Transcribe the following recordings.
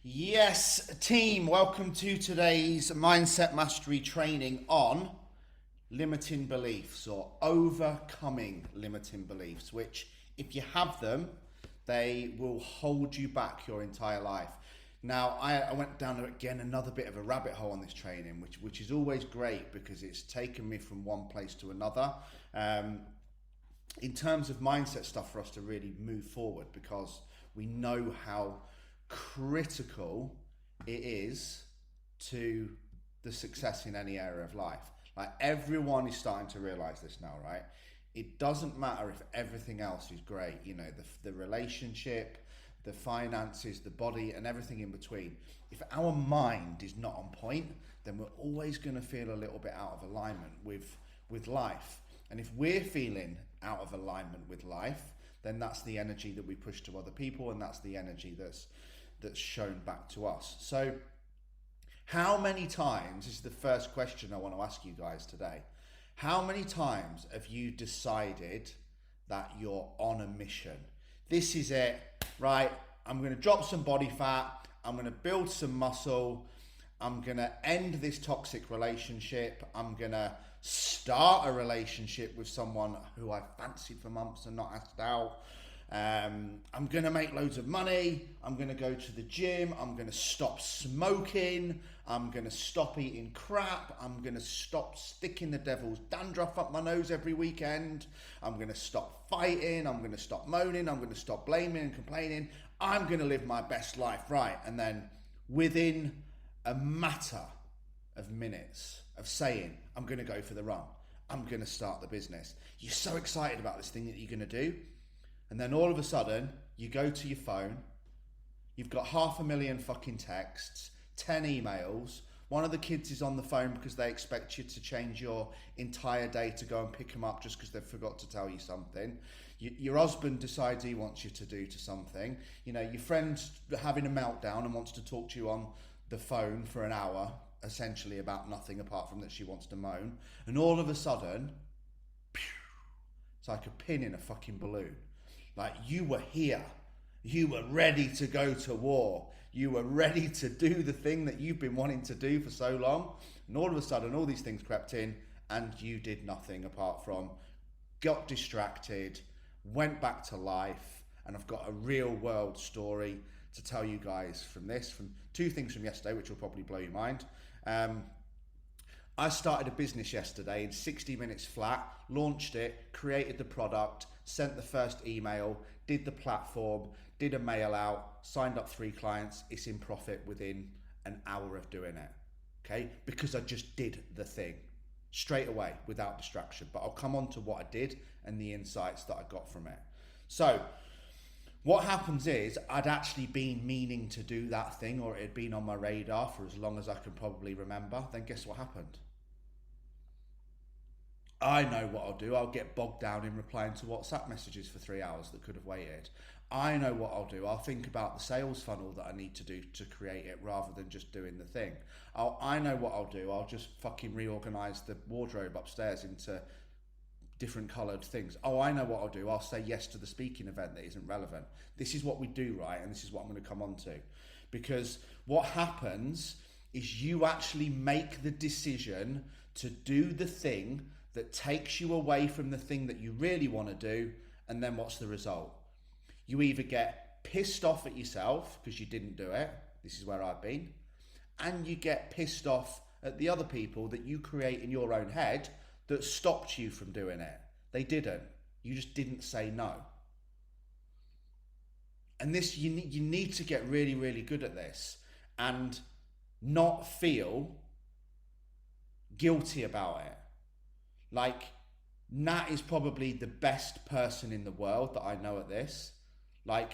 Yes, team, welcome to today's Mindset Mastery training on limiting beliefs or overcoming limiting beliefs, which, if you have them, they will hold you back your entire life. Now, I went down again another bit of a rabbit hole on this training, which is always great because it's taken me from one place to another. In terms of mindset stuff for us to really move forward, because we know how critical it is to the success in any area of life. Like, everyone is starting to realize this now, right? It doesn't matter if everything else is great, the relationship, the finances, the body, and everything in between. If our mind is not on point, then we're always going to feel a little bit out of alignment with life. And if we're feeling out of alignment with life, then that's the energy that we push to other people, and that's the energy that's shown back to us. So how many times, this is the first question I want to ask you guys today, how many times have you decided that you're on a mission? This is it, right? I'm going to drop some body fat, I'm going to build some muscle, I'm going to end this toxic relationship, I'm going to start a relationship with someone who I fancied for months and not asked out. I'm going to make loads of money, I'm going to go to the gym, I'm going to stop smoking, I'm going to stop eating crap, I'm going to stop sticking the devil's dandruff up my nose every weekend, I'm going to stop fighting, I'm going to stop moaning, I'm going to stop blaming and complaining, I'm going to live my best life, right? And then within a matter of minutes of saying, I'm going to go for the run, I'm going to start the business, you're so excited about this thing that you're going to do. And then all of a sudden, you go to your phone, you've got 500,000 fucking texts, 10 emails, one of the kids is on the phone because they expect you to change your entire day to go and pick them up just because they forgot to tell you something. Your husband decides he wants you to do to something. Your friend's having a meltdown and wants to talk to you on the phone for an hour, essentially about nothing apart from that she wants to moan. And all of a sudden, it's like a pin in a fucking balloon. Like, you were here, you were ready to go to war, you were ready to do the thing that you've been wanting to do for so long, and all of a sudden all these things crept in and you did nothing apart from got distracted, went back to life. And I've got a real world story to tell you guys from two things from yesterday, which will probably blow your mind. I started a business yesterday in 60 minutes flat, launched it, created the product, sent the first email, did the platform, did a mail out, signed up 3 clients. It's in profit within an hour of doing it, okay? Because I just did the thing straight away without distraction. But I'll come on to what I did and the insights that I got from it. So what happens is, I'd actually been meaning to do that thing, or it had been on my radar for as long as I can probably remember. Then guess what happened? I know what I'll do. I'll get bogged down in replying to WhatsApp messages for 3 hours that could have waited. I know what I'll do. I'll think about the sales funnel that I need to do to create it rather than just doing the thing. I know what I'll do. I'll just fucking reorganize the wardrobe upstairs into different colored things. I know what I'll do. I'll say yes to the speaking event that isn't relevant. This is what we do, right? And this is what I'm going to come on to. Because what happens is you actually make the decision to do the thing that takes you away from the thing that you really want to do. And then what's the result? You either get pissed off at yourself because you didn't do it. This is where I've been. And you get pissed off at the other people that you create in your own head that stopped you from doing it. They didn't. You just didn't say no. And this, you need to get really, really good at this and not feel guilty about it. Like, Nat is probably the best person in the world that I know at this. Like,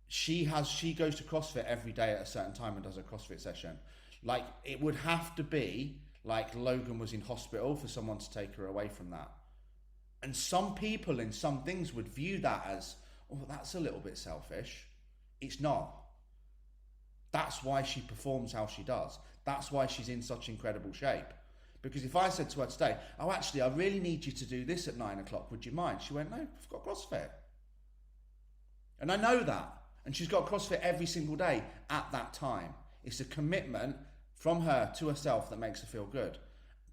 she goes to CrossFit every day at a certain time and does a CrossFit session. Like, it would have to be like Logan was in hospital for someone to take her away from that. And some people in some things would view that as, oh, that's a little bit selfish. It's not. That's why she performs how she does. That's why she's in such incredible shape. Because if I said to her today, oh, actually, I really need you to do this at 9 o'clock, would you mind? She went, no, I've got CrossFit. And I know that. And she's got CrossFit every single day at that time. It's a commitment from her to herself that makes her feel good.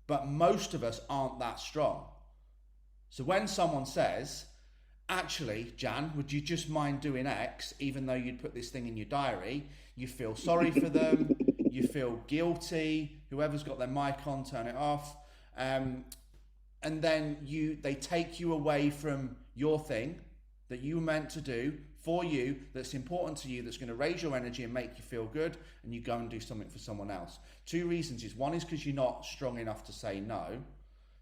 But most of us aren't that strong. So when someone says, actually, Jan, would you just mind doing X, even though you'd put this thing in your diary, you feel sorry for them, you feel guilty, whoever's got their mic on, turn it off. And then they take you away from your thing that you were meant to do for you, that's important to you, that's going to raise your energy and make you feel good, and you go and do something for someone else. 2 reasons is, one is because you're not strong enough to say no.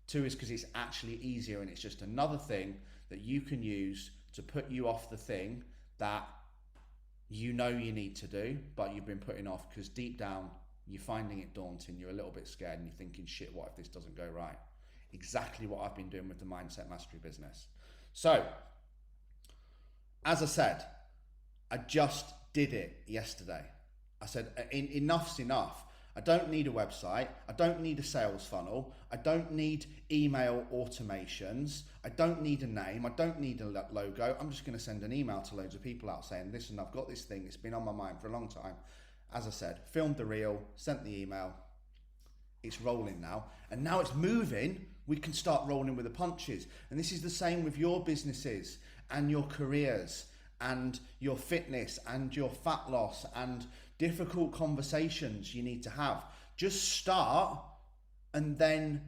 2 is because it's actually easier, and it's just another thing that you can use to put you off the thing that you know you need to do, but you've been putting off because deep down you're finding it daunting, you're a little bit scared, and you're thinking, shit, what if this doesn't go right? Exactly what I've been doing with the Mindset Mastery business. So, as I said, I just did it yesterday. I said, enough's enough. I don't need a website. I don't need a sales funnel. I don't need email automations. I don't need a name. I don't need a logo. I'm just going to send an email to loads of people out saying, listen, I've got this thing. It's been on my mind for a long time. As I said, filmed the reel, sent the email. It's rolling now. And now it's moving. We can start rolling with the punches. And this is the same with your businesses and your careers and your fitness and your fat loss and difficult conversations you need to have. Just start and then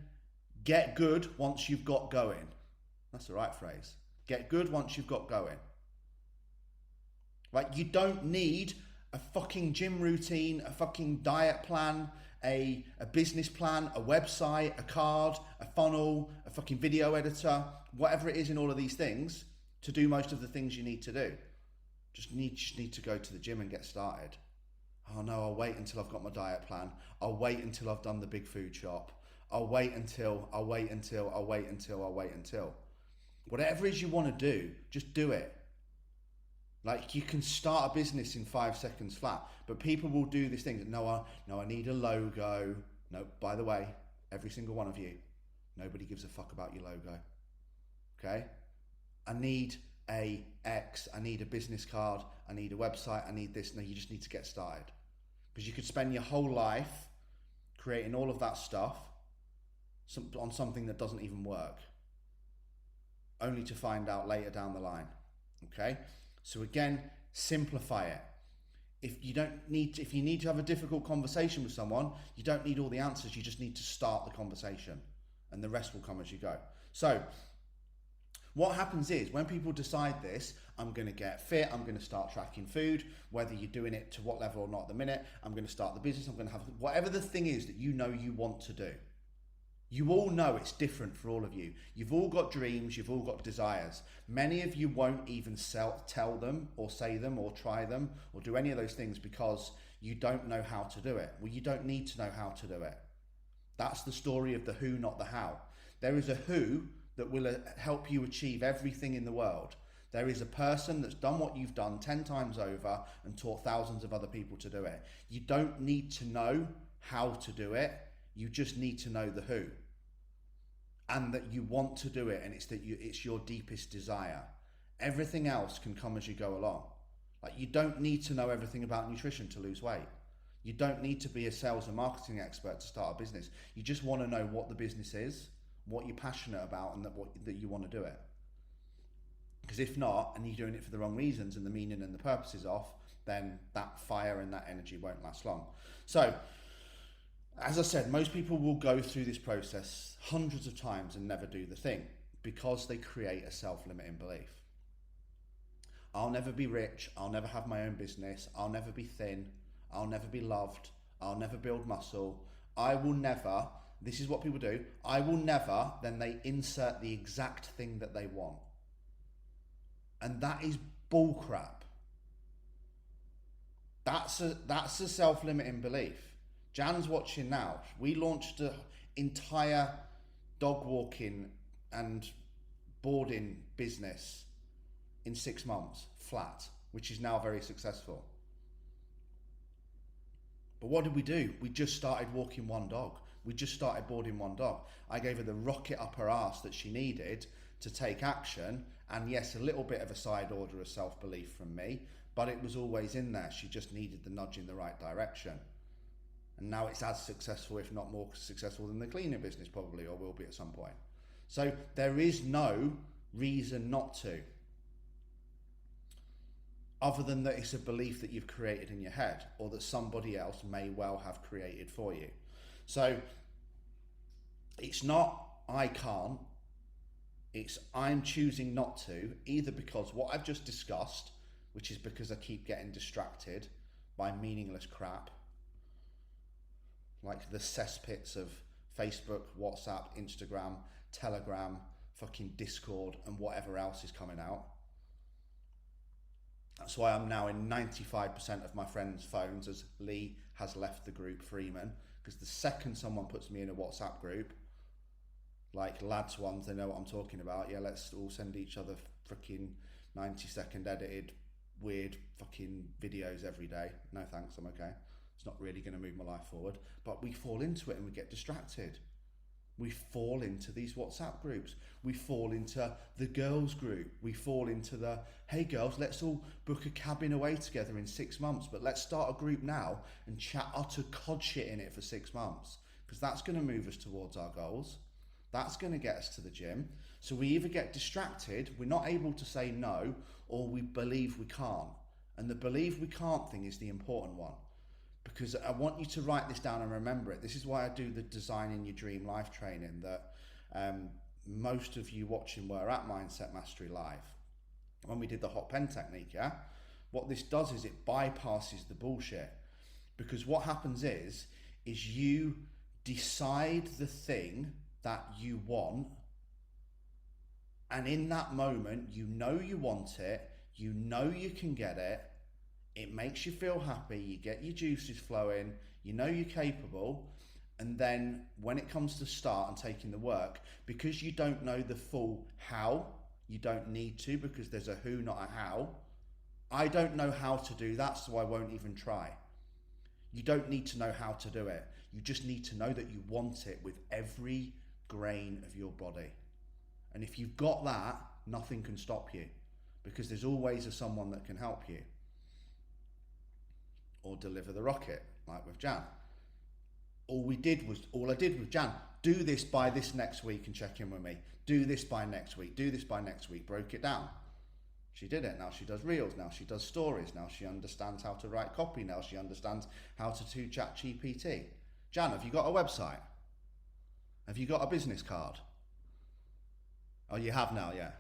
get good once you've got going. That's the right phrase. Get good once you've got going. Right? You don't need a fucking gym routine, a fucking diet plan, a business plan, a website, a card, a funnel, a fucking video editor, whatever it is in all of these things to do most of the things you need to do. Just need to go to the gym and get started. Oh no, I'll wait until I've got my diet plan. I'll wait until I've done the big food shop. I'll wait until. Whatever it is you want to do, just do it. Like, you can start a business in 5 seconds flat, but people will do this thing. No, I need a logo. No, by the way, every single one of you, nobody gives a fuck about your logo. Okay? I need a X, I need a business card, I need a website, I need this. No, you just need to get started. Because you could spend your whole life creating all of that stuff on something that doesn't even work, only to find out later down the line. Okay? So again, simplify it. If you need to have a difficult conversation with someone, you don't need all the answers, you just need to start the conversation, and the rest will come as you go. So what happens is, when people decide this, I'm going to get fit, I'm going to start tracking food, whether you're doing it to what level or not at the minute, I'm going to start the business, I'm going to have whatever the thing is that you know you want to do. You all know it's different for all of you. You've all got dreams, you've all got desires. Many of you won't even tell them or say them or try them or do any of those things because you don't know how to do it. Well, you don't need to know how to do it. That's the story of the who, not the how. There is a who that will help you achieve everything in the world. There is a person that's done what you've done 10 times over and taught thousands of other people to do it. You don't need to know how to do it. You just need to know the who, and that you want to do it, and it's your deepest desire. Everything else can come as you go along. Like, you don't need to know everything about nutrition to lose weight. You don't need to be a sales and marketing expert to start a business. You just want to know what the business is, what you're passionate about, and that you want to do it. Because if not, and you're doing it for the wrong reasons and the meaning and the purpose is off, then that fire and that energy won't last long. So, as I said, most people will go through this process hundreds of times and never do the thing because they create a self-limiting belief. I'll never be rich, I'll never have my own business, I'll never be thin, I'll never be loved, I'll never build muscle, I will never, this is what people do, I will never, then they insert the exact thing that they want. And that is bullcrap. That's a self-limiting belief. Jan's watching now. We launched an entire dog walking and boarding business in 6 months, flat, which is now very successful. But what did we do? We just started walking one dog. We just started boarding one dog. I gave her the rocket up her arse that she needed to take action. And yes, a little bit of a side order of self-belief from me, but it was always in there. She just needed the nudge in the right direction. And now it's as successful, if not more successful than the cleaning business probably, or will be at some point. So there is no reason not to, other than that it's a belief that you've created in your head or that somebody else may well have created for you. So it's not I can't, it's I'm choosing not to, either because what I've just discussed, which is because I keep getting distracted by meaningless crap, like the cesspits of Facebook, WhatsApp, Instagram, Telegram, fucking Discord, and whatever else is coming out. That's why I'm now in 95% of my friends' phones, as Lee has left the group, Freeman, because the second someone puts me in a WhatsApp group, like lads ones, they know what I'm talking about. Yeah, let's all send each other freaking 90-second edited weird fucking videos every day. No thanks, I'm okay. It's not really going to move my life forward. But we fall into it and we get distracted. We fall into these WhatsApp groups. We fall into the girls group. We fall into the, hey girls, let's all book a cabin away together in 6 months, but let's start a group now and chat utter cod shit in it for 6 months, because that's going to move us towards our goals. That's going to get us to the gym. So we either get distracted, we're not able to say no, or we believe we can't. And the believe we can't thing is the important one, because I want you to write this down and remember it. This is why I do the Designing Your Dream Life training that most of you watching were at Mindset Mastery Live when we did the hot pen technique, yeah? What this does is it bypasses the bullshit, because what happens is you decide the thing that you want, and in that moment you know you want it, you know you can get it, it makes you feel happy, you get your juices flowing, you know you're capable, and then when it comes to start and taking the work, because you don't know the full how, you don't need to, because there's a who, not a how. I don't know how to do that, so I won't even try. You don't need to know how to do it. You just need to know that you want it with every grain of your body. And if you've got that, nothing can stop you, because there's always someone that can help you or deliver the rocket, like with Jan. All I did with Jan, do this by this next week and check in with me. Do this by next week. Do this by next week. Broke it down. She did it. Now she does reels. Now she does stories. Now she understands how to write copy. Now she understands how to do chat GPT. Jan, have you got a website? Have you got a business card? Oh, you have now, yeah.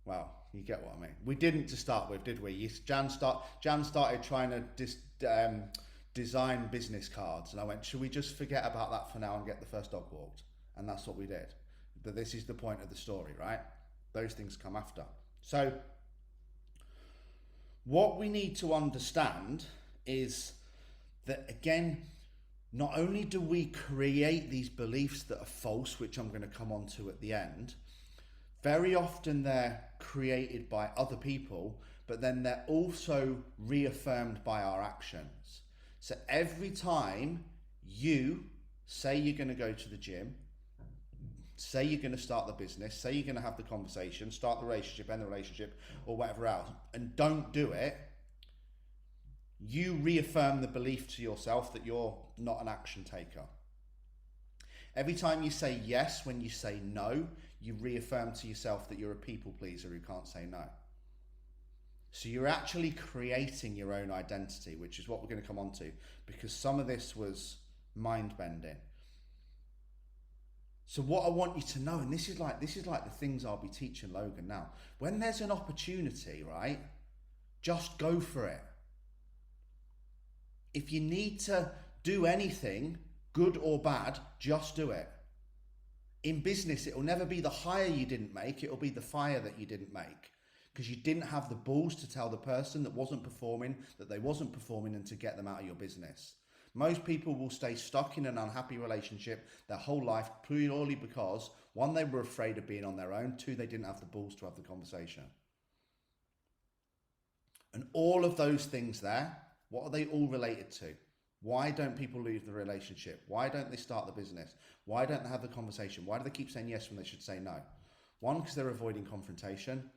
Well, you get what I mean. We didn't to start with, did we? Jan started trying to design business cards, and I went, should we just forget about that for now and get the first dog walked? And that's what we did. But this is the point of the story, right? Those things come after. So what we need to understand is that, again, not only do we create these beliefs that are false, which I'm going to come on to at the end, very often they're created by other people, but then they're also reaffirmed by our actions. So every time you say you're going to go to the gym, say you're going to start the business, say you're going to have the conversation, start the relationship, end the relationship, or whatever else, and don't do it, you reaffirm the belief to yourself that you're not an action taker. Every time you say yes when you say no, you reaffirm to yourself that you're a people pleaser who can't say no. So you're actually creating your own identity, which is what we're going to come on to, because some of this was mind-bending. So what I want you to know, and this is like the things I'll be teaching Logan now, when there's an opportunity, right, just go for it. If you need to do anything, good or bad, just do it. In business, it'll never be the hire you didn't make, it'll be the fire that you didn't make, because you didn't have the balls to tell the person that wasn't performing that they wasn't performing and to get them out of your business. Most people will stay stuck in an unhappy relationship their whole life purely because, one, they were afraid of being on their own, two, they didn't have the balls to have the conversation. And all of those things there, what are they all related to? Why don't people leave the relationship? Why don't they start the business? Why don't they have the conversation? Why do they keep saying yes when they should say no? One, because they're avoiding confrontation,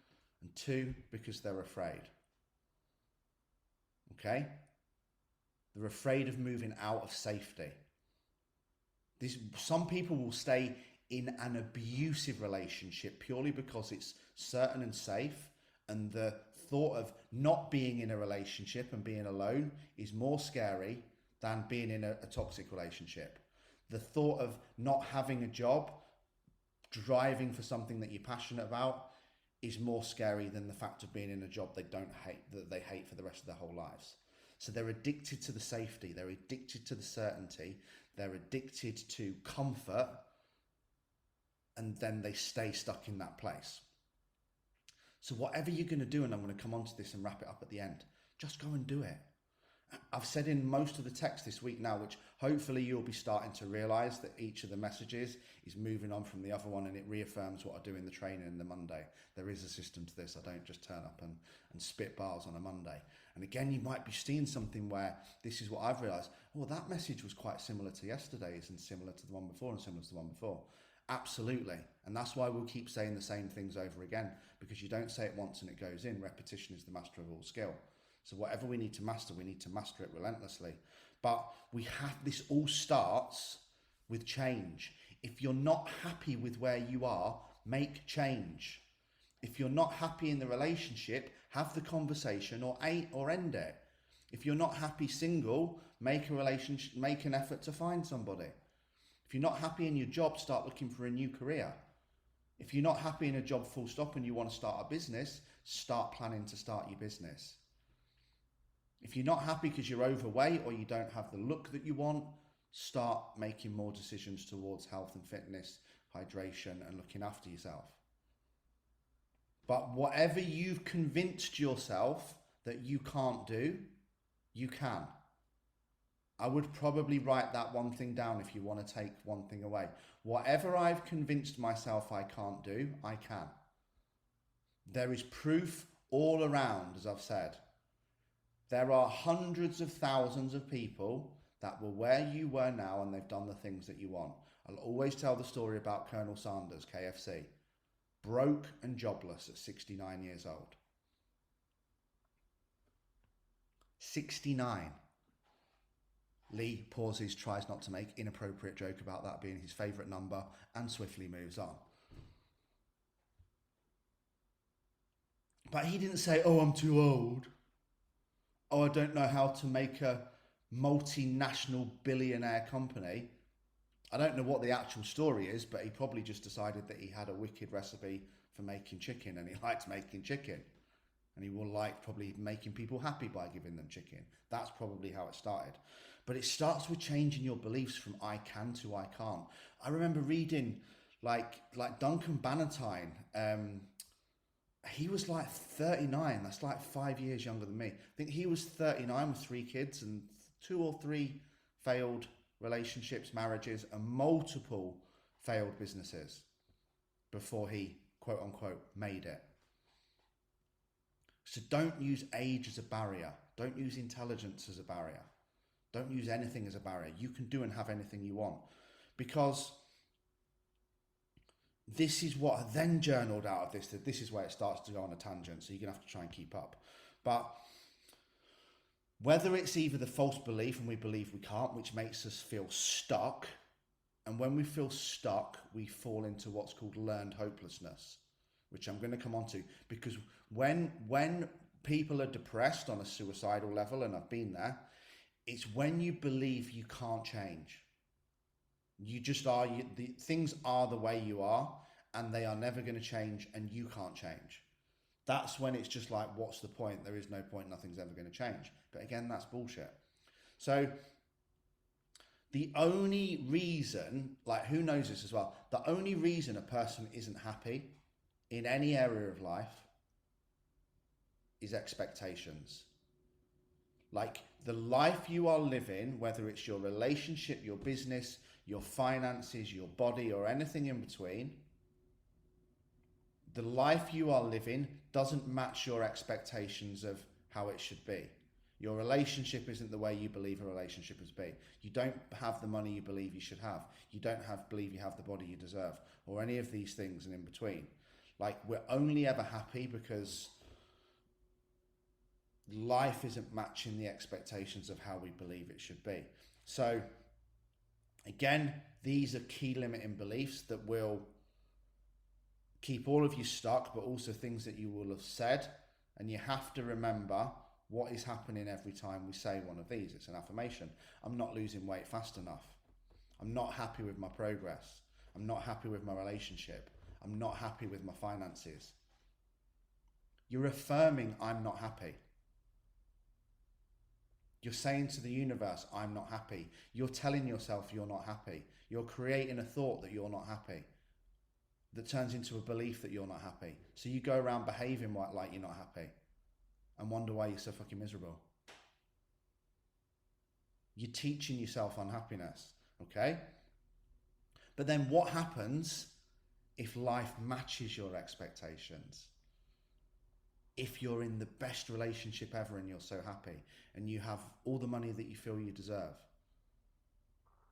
and two, because they're afraid. okay? They're afraid of moving out of safety. Some people will stay in an abusive relationship purely because it's certain and safe, and the thought of not being in a relationship and being alone is more scary than being in a toxic relationship. The thought of not having a job, driving for something that you're passionate about, is more scary than the fact of being in a job that they hate for the rest of their whole lives. So they're addicted to the safety, they're addicted to the certainty, they're addicted to comfort, and then they stay stuck in that place. So whatever you're going to do, and I'm going to come on to this and wrap it up at the end, just go and do it. I've said in most of the text this week now, which hopefully you'll be starting to realise that each of the messages is moving on from the other one, and it reaffirms what I do in the training in the Monday. There is a system to this. I don't just turn up and spit bars on a Monday. And again, you might be seeing something where this is what I've realised. Oh, that message was quite similar to yesterday's and similar to the one before and similar to the one before. Absolutely. And that's why we'll keep saying the same things over again, because you don't say it once and it goes in. Repetition is the master of all skill. So whatever we need to master it relentlessly. But this all starts with change. If you're not happy with where you are, make change. If you're not happy in the relationship, have the conversation or end it. If you're not happy single, make an effort to find somebody. If you're not happy in your job, start looking for a new career. If you're not happy in a job full stop and you want to start a business, start planning to start your business. If you're not happy because you're overweight or you don't have the look that you want, start making more decisions towards health and fitness, hydration, and looking after yourself. But whatever you've convinced yourself that you can't do, you can. I would probably write that one thing down if you want to take one thing away. Whatever I've convinced myself I can't do, I can. There is proof all around, as I've said. There are hundreds of thousands of people that were where you were now and they've done the things that you want. I'll always tell the story about Colonel Sanders, KFC. Broke and jobless at 69 years old. 69. Lee pauses, tries not to make inappropriate joke about that being his favourite number, and swiftly moves on. But he didn't say, oh, I'm too old. Oh, I don't know how to make a multinational billionaire company. I don't know what the actual story is, but he probably just decided that he had a wicked recipe for making chicken and he likes making chicken. And he will like probably making people happy by giving them chicken. That's probably how it started. But it starts with changing your beliefs from I can to I can't. I remember reading like Duncan Bannatyne. He was like 39. That's like 5 years younger than me. I think he was 39 with 3 kids and 2 or 3 failed relationships, marriages, and multiple failed businesses before he, quote unquote, made it. So don't use age as a barrier. Don't use intelligence as a barrier. Don't use anything as a barrier. You can do and have anything you want. Because this is what I then journaled out of this, that this is where it starts to go on a tangent, so you're going to have to try and keep up. But whether it's either the false belief and we believe we can't, which makes us feel stuck, and when we feel stuck, we fall into what's called learned hopelessness, which I'm going to come on to, because when people are depressed on a suicidal level, and I've been there, it's when you believe you can't change. You just are, things are the way you are, and they are never going to change, and you can't change. That's when it's just like, what's the point? There is no point, nothing's ever going to change. But again, that's bullshit. So the only reason, like who knows this as well, the only reason a person isn't happy in any area of life is expectations. Like the life you are living, whether it's your relationship, your business, your finances, your body, or anything in between, the life you are living doesn't match your expectations of how it should be. Your relationship isn't the way you believe a relationship is be. You don't have the money you believe you should have. You don't believe you have the body you deserve, or any of these things and in between. Like, we're only ever happy because life isn't matching the expectations of how we believe it should be. So again, these are key limiting beliefs that will keep all of you stuck, but also things that you will have said. And you have to remember what is happening every time we say one of these. It's an affirmation. I'm not losing weight fast enough. I'm not happy with my progress. I'm not happy with my relationship. I'm not happy with my finances. You're affirming I'm not happy. You're saying to the universe, I'm not happy. You're telling yourself you're not happy. You're creating a thought that you're not happy, that turns into a belief that you're not happy. So you go around behaving like you're not happy and wonder why you're so fucking miserable. You're teaching yourself unhappiness, okay? But then what happens if life matches your expectations? If you're in the best relationship ever and you're so happy, and you have all the money that you feel you deserve,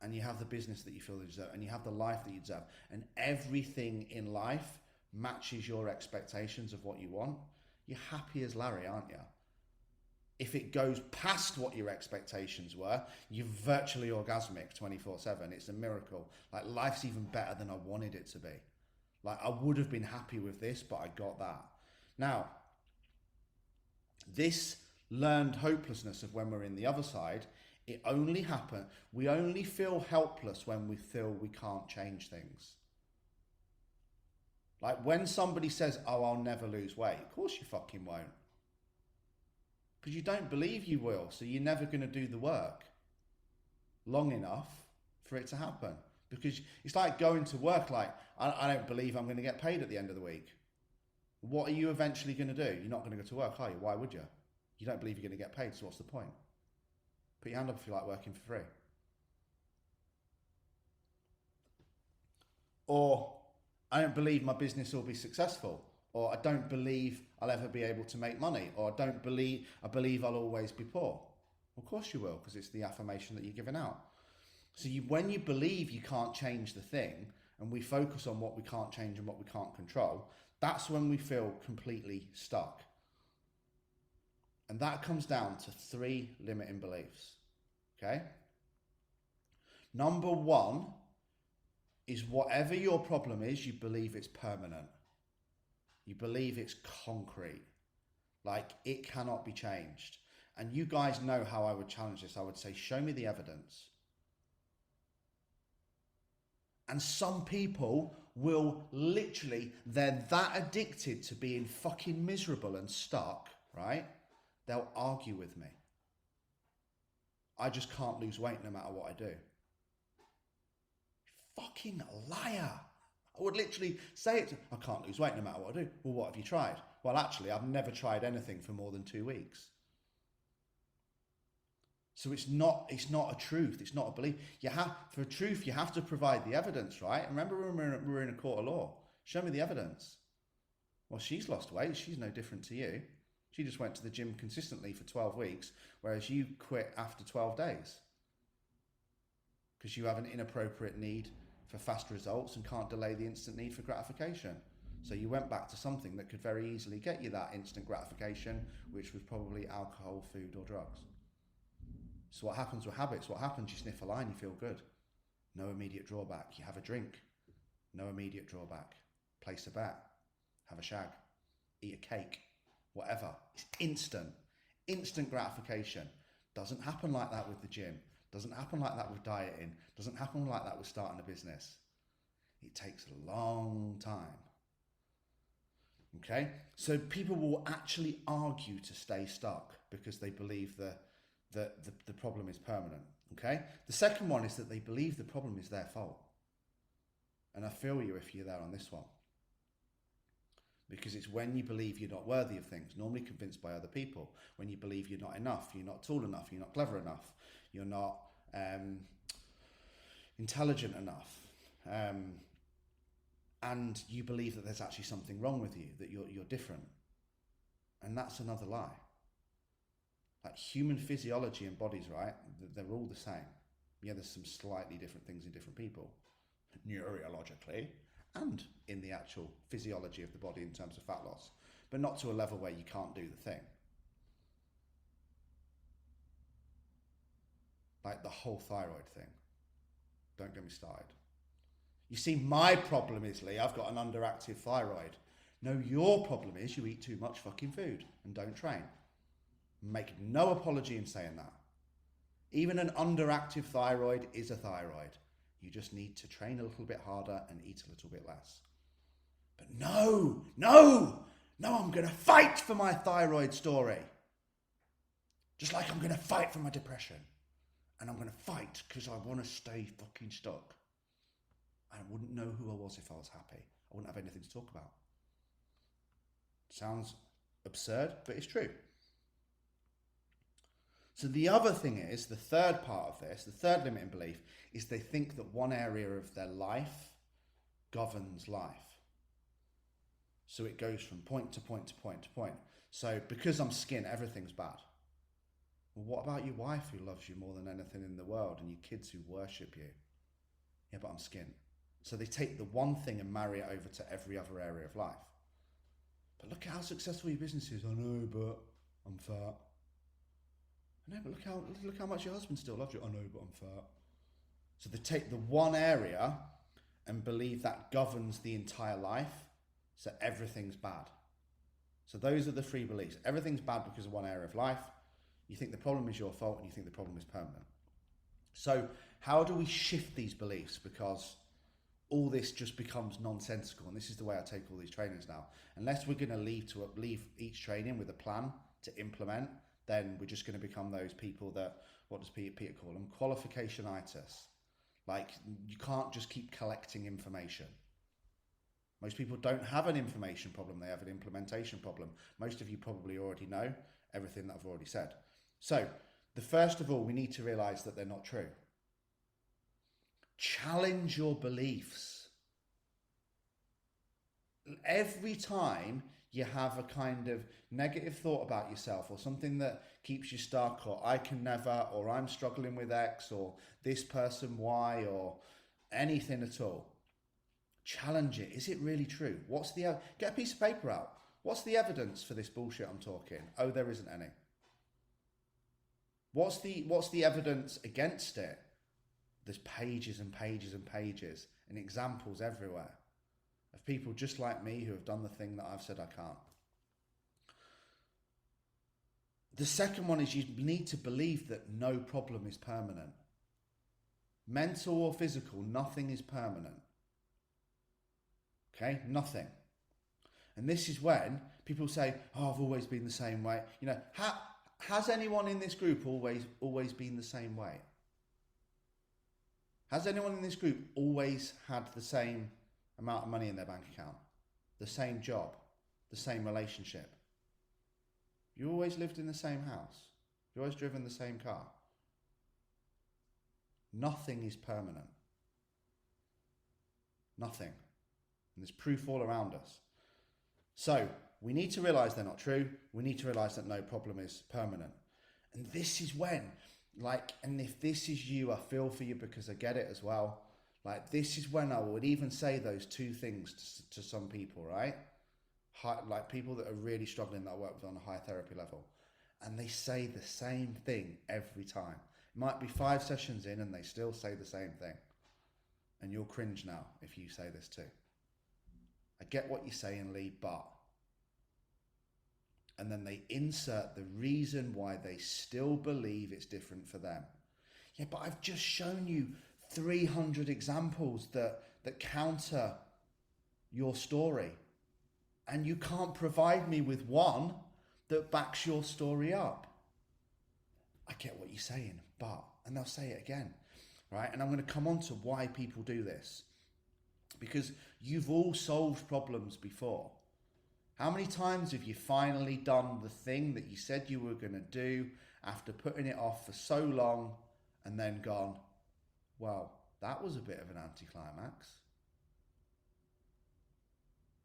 and you have the business that you feel you deserve, and you have the life that you deserve, and everything in life matches your expectations of what you want, you're happy as Larry, aren't you? If it goes past what your expectations were, you're virtually orgasmic 24/7. It's a miracle. Like, life's even better than I wanted it to be. Like, I would have been happy with this, but I got that. Now, this learned hopelessness of when we're in the other side, it only happens, we only feel helpless when we feel we can't change things. Like when somebody says, oh, I'll never lose weight, of course you fucking won't. Because you don't believe you will, so you're never going to do the work long enough for it to happen. Because it's like going to work like, I don't believe I'm going to get paid at the end of the week. What are you eventually going to do? You're not going to go to work, are you? Why would you? You don't believe you're going to get paid, so what's the point? Put your hand up if you like working for free. Or, I don't believe my business will be successful. Or, I don't believe I'll ever be able to make money. Or, I believe I'll always be poor. Of course you will, because it's the affirmation that you're giving out. So when you believe you can't change the thing, and we focus on what we can't change and what we can't control, that's when we feel completely stuck. And that comes down to 3 limiting beliefs. Okay? Number 1 is whatever your problem is, you believe it's permanent. You believe it's concrete. Like, it cannot be changed. And you guys know how I would challenge this. I would say, show me the evidence. And some people will literally, they're that addicted to being fucking miserable and stuck, right? They'll argue with me. I just can't lose weight no matter what I do. Fucking liar. I would literally say it. I can't lose weight no matter what I do. Well, what have you tried? Well, actually, I've never tried anything for more than 2 weeks. So it's not a truth. It's not a belief. For a truth, you have to provide the evidence, right? Remember, we're in a court of law. Show me the evidence. Well, she's lost weight. She's no different to you. She just went to the gym consistently for 12 weeks, whereas you quit after 12 days. Because you have an inappropriate need for fast results and can't delay the instant need for gratification. So you went back to something that could very easily get you that instant gratification, which was probably alcohol, food, or drugs. So what happens with habits? What happens? You sniff a line, you feel good. No immediate drawback. You have a drink. No immediate drawback. Place a bet. Have a shag. Eat a cake. Whatever. It's instant. Instant gratification. Doesn't happen like that with the gym. Doesn't happen like that with dieting. Doesn't happen like that with starting a business. It takes a long time. Okay? So people will actually argue to stay stuck because they believe the problem is permanent. Okay? The second one is that they believe the problem is their fault. And I feel you if you're there on this one. Because it's when you believe you're not worthy of things, normally convinced by other people, when you believe you're not enough, you're not tall enough, you're not clever enough, you're not intelligent enough, and you believe that there's actually something wrong with you, that you're different. And that's another lie. Like human physiology and bodies, right? They're all the same. Yeah, there's some slightly different things in different people, neurologically, and in the actual physiology of the body in terms of fat loss, but not to a level where you can't do the thing. like the whole thyroid thing. Don't get me started. You see, my problem is, Lee, I've got an underactive thyroid. No, your problem is you eat too much fucking food and don't train. Make no apology in saying that. Even an underactive thyroid is a thyroid. You just need to train a little bit harder and eat a little bit less. But no, I'm going to fight for my thyroid story. Just like I'm going to fight for my depression. And I'm going to fight because I want to stay fucking stuck. I wouldn't know who I was if I was happy. I wouldn't have anything to talk about. Sounds absurd, but it's true. So the other thing is, the third part of this, the third limiting belief, is they think that one area of their life governs life. So it goes from point to point to point to point. So because I'm skin, everything's bad. Well, what about your wife who loves you more than anything in the world and your kids who worship you? Yeah, but I'm skin. So they take the one thing and marry it over to every other area of life. But look at how successful your business is. I know, but I'm fat. I know, but look how much your husband still loves you. I know, but I'm fat. So they take the one area and believe that governs the entire life. So everything's bad. So those are the three beliefs. Everything's bad because of one area of life. You think the problem is your fault and you think the problem is permanent. So how do we shift these beliefs? Because all this just becomes nonsensical. And this is the way I take all these trainings now. Unless we're going to leave each training with a plan to implement, then we're just going to become those people that, what does Peter call them? Qualificationitis. Like, you can't just keep collecting information. Most people don't have an information problem, they have an implementation problem. Most of you probably already know everything that I've already said. So, first of all, we need to realize that they're not true. Challenge your beliefs. Every time you have a kind of negative thought about yourself or something that keeps you stuck, or I can never, or I'm struggling with X, or this person Y, or anything at all, challenge it. Is it really true? Get a piece of paper out. What's the evidence for this bullshit I'm talking? Oh, there isn't any. What's the evidence against it? There's pages and pages and pages and examples everywhere of people just like me who have done the thing that I've said I can't. The second one is you need to believe that no problem is permanent. Mental or physical, nothing is permanent. Okay, nothing. And this is when people say, oh, I've always been the same way. You know, has anyone in this group always been the same way? Has anyone in this group always had the same amount of money in their bank account? The same job? The same relationship? You always lived in the same house? You always driven the same car? Nothing is permanent. Nothing. And there's proof all around us. So we need to realize they're not true. We need to realize that no problem is permanent. And this is when, and if this is you, I feel for you because I get it as well. This is when I would even say those two things to some people, right? People that are really struggling that I work with on a high therapy level. And they say the same thing every time. It might be 5 sessions in and they still say the same thing. And you'll cringe now if you say this too. I get what you're saying, Lee, but... And then they insert the reason why they still believe it's different for them. Yeah, but I've just shown you 300 examples that counter your story. And you can't provide me with one that backs your story up. I get what you're saying, but... And they'll say it again, right? And I'm going to come on to why people do this. Because you've all solved problems before. How many times have you finally done the thing that you said you were going to do after putting it off for so long and then gone, well, that was a bit of an anticlimax.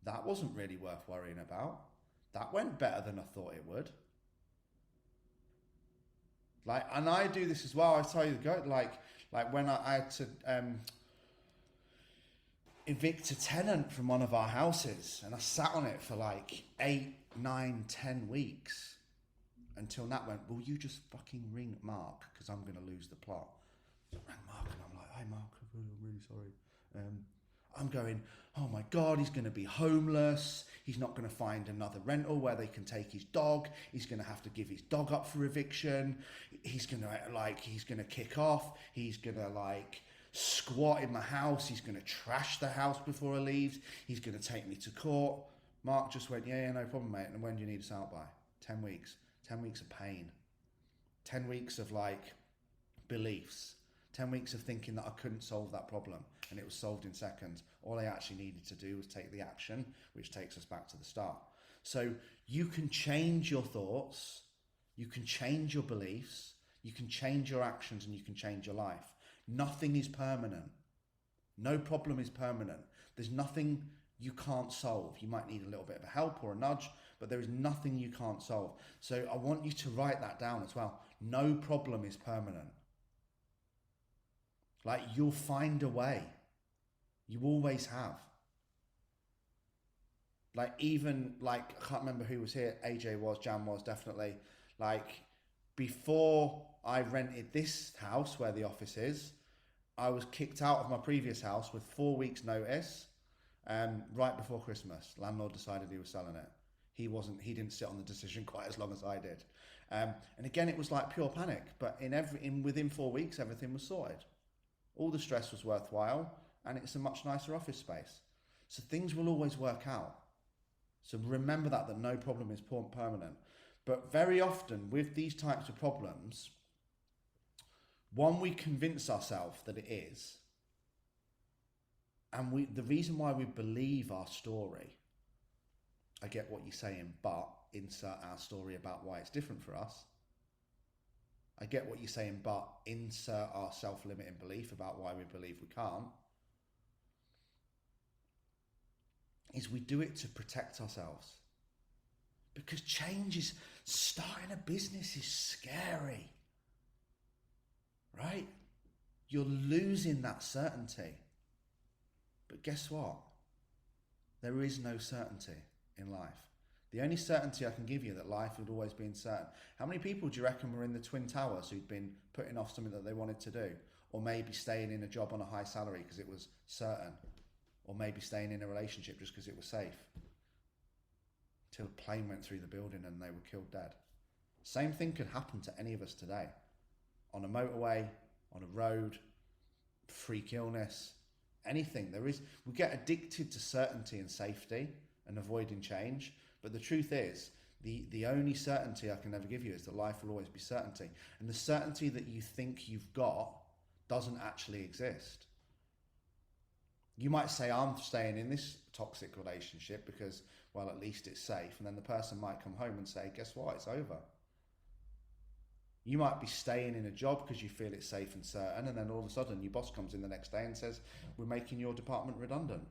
That wasn't really worth worrying about. That went better than I thought it would. And I do this as well. I tell you, when I had to evict a tenant from one of our houses, and I sat on it for 8, 9, 10 weeks. until Nat went, will you just fucking ring Mark, because I'm going to lose the plot. So I rang Mark and I'm like, hi Mark, I'm really sorry. I'm going, oh my God, he's going to be homeless. He's not going to find another rental where they can take his dog. He's going to have to give his dog up for eviction. He's going to kick off. He's going to squat in my house. He's going to trash the house before he leaves. He's going to take me to court. Mark just went, yeah, no problem, mate. And when do you need us out by? 10 weeks. 10 weeks of pain. 10 weeks of beliefs. 10 weeks of thinking that I couldn't solve that problem and it was solved in seconds. All I actually needed to do was take the action, which takes us back to the start. So you can change your thoughts, you can change your beliefs, you can change your actions, and you can change your life. Nothing is permanent. No problem is permanent. There's nothing you can't solve. You might need a little bit of a help or a nudge, but there is nothing you can't solve. So I want you to write that down as well. No problem is permanent. You'll find a way. You always have. I can't remember who was here. AJ was, Jan was, definitely. Before I rented this house where the office is, I was kicked out of my previous house with 4 weeks notice. Right before Christmas, landlord decided he was selling it. He didn't sit on the decision quite as long as I did. And again, it was pure panic, but within 4 weeks, everything was sorted. All the stress was worthwhile, and it's a much nicer office space. So things will always work out. So remember that no problem is permanent. But very often with these types of problems, one, we convince ourselves that it is. And the reason why we believe our story, I get what you're saying, but insert our story about why it's different for us. I get what you're saying, but insert our self-limiting belief about why we believe we can't. Is we do it to protect ourselves. Because starting a business is scary. Right? You're losing that certainty. But guess what? There is no certainty in life. The only certainty I can give you that life would always be uncertain. How many people do you reckon were in the Twin Towers who'd been putting off something that they wanted to do? Or maybe staying in a job on a high salary because it was certain? Or maybe staying in a relationship just because it was safe? Till a plane went through the building and they were killed dead. Same thing could happen to any of us today. On a motorway, on a road, freak illness, anything. We get addicted to certainty and safety and avoiding change. But the truth is, the only certainty I can ever give you is that life will always be certainty. And the certainty that you think you've got doesn't actually exist. You might say, I'm staying in this toxic relationship because, well, at least it's safe. And then the person might come home and say, guess what? It's over. You might be staying in a job because you feel it's safe and certain. And then all of a sudden your boss comes in the next day and says, we're making your department redundant.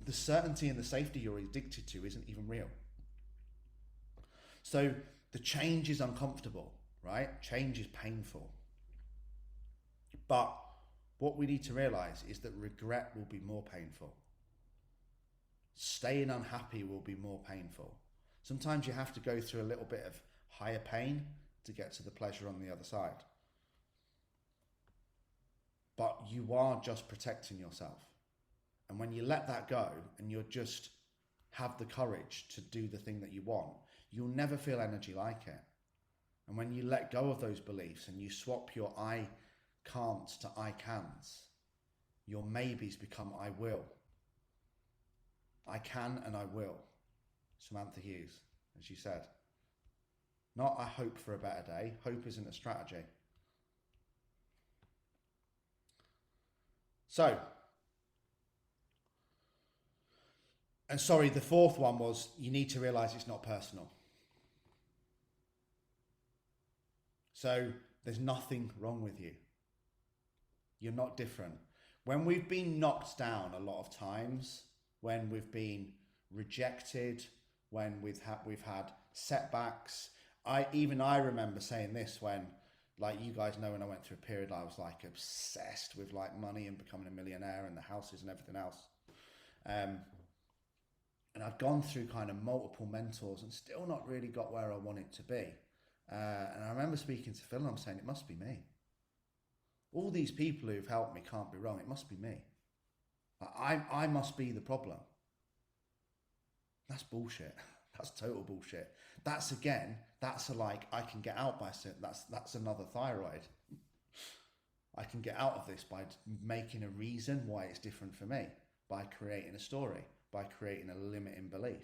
The certainty and the safety you're addicted to isn't even real. So the change is uncomfortable, right? Change is painful. But what we need to realize is that regret will be more painful. Staying unhappy will be more painful. Sometimes you have to go through a little bit of higher pain to get to the pleasure on the other side. But you are just protecting yourself. And when you let that go and you just have the courage to do the thing that you want, you'll never feel energy like it. And when you let go of those beliefs and you swap your I can't to I can's, your maybes become I will. I can and I will. Samantha Hughes, as she said. Not I hope for a better day. Hope isn't a strategy. So, and sorry, the fourth one was you need to realize it's not personal. So there's nothing wrong with you. You're not different. When we've been knocked down a lot of times, when we've been rejected, when we've had setbacks, I remember saying this when, like you guys know, when I went through a period I was obsessed with money and becoming a millionaire and the houses and everything else. And I'd gone through kind of multiple mentors and still not really got where I wanted to be. And I remember speaking to Phil and I'm saying, it must be me. All these people who've helped me can't be wrong. It must be me. I must be the problem. That's bullshit. That's total bullshit. That's again, that's a like, I can get out by, that's another thyroid. I can get out of this by making a reason why it's different for me, by creating a story, by creating a limiting belief.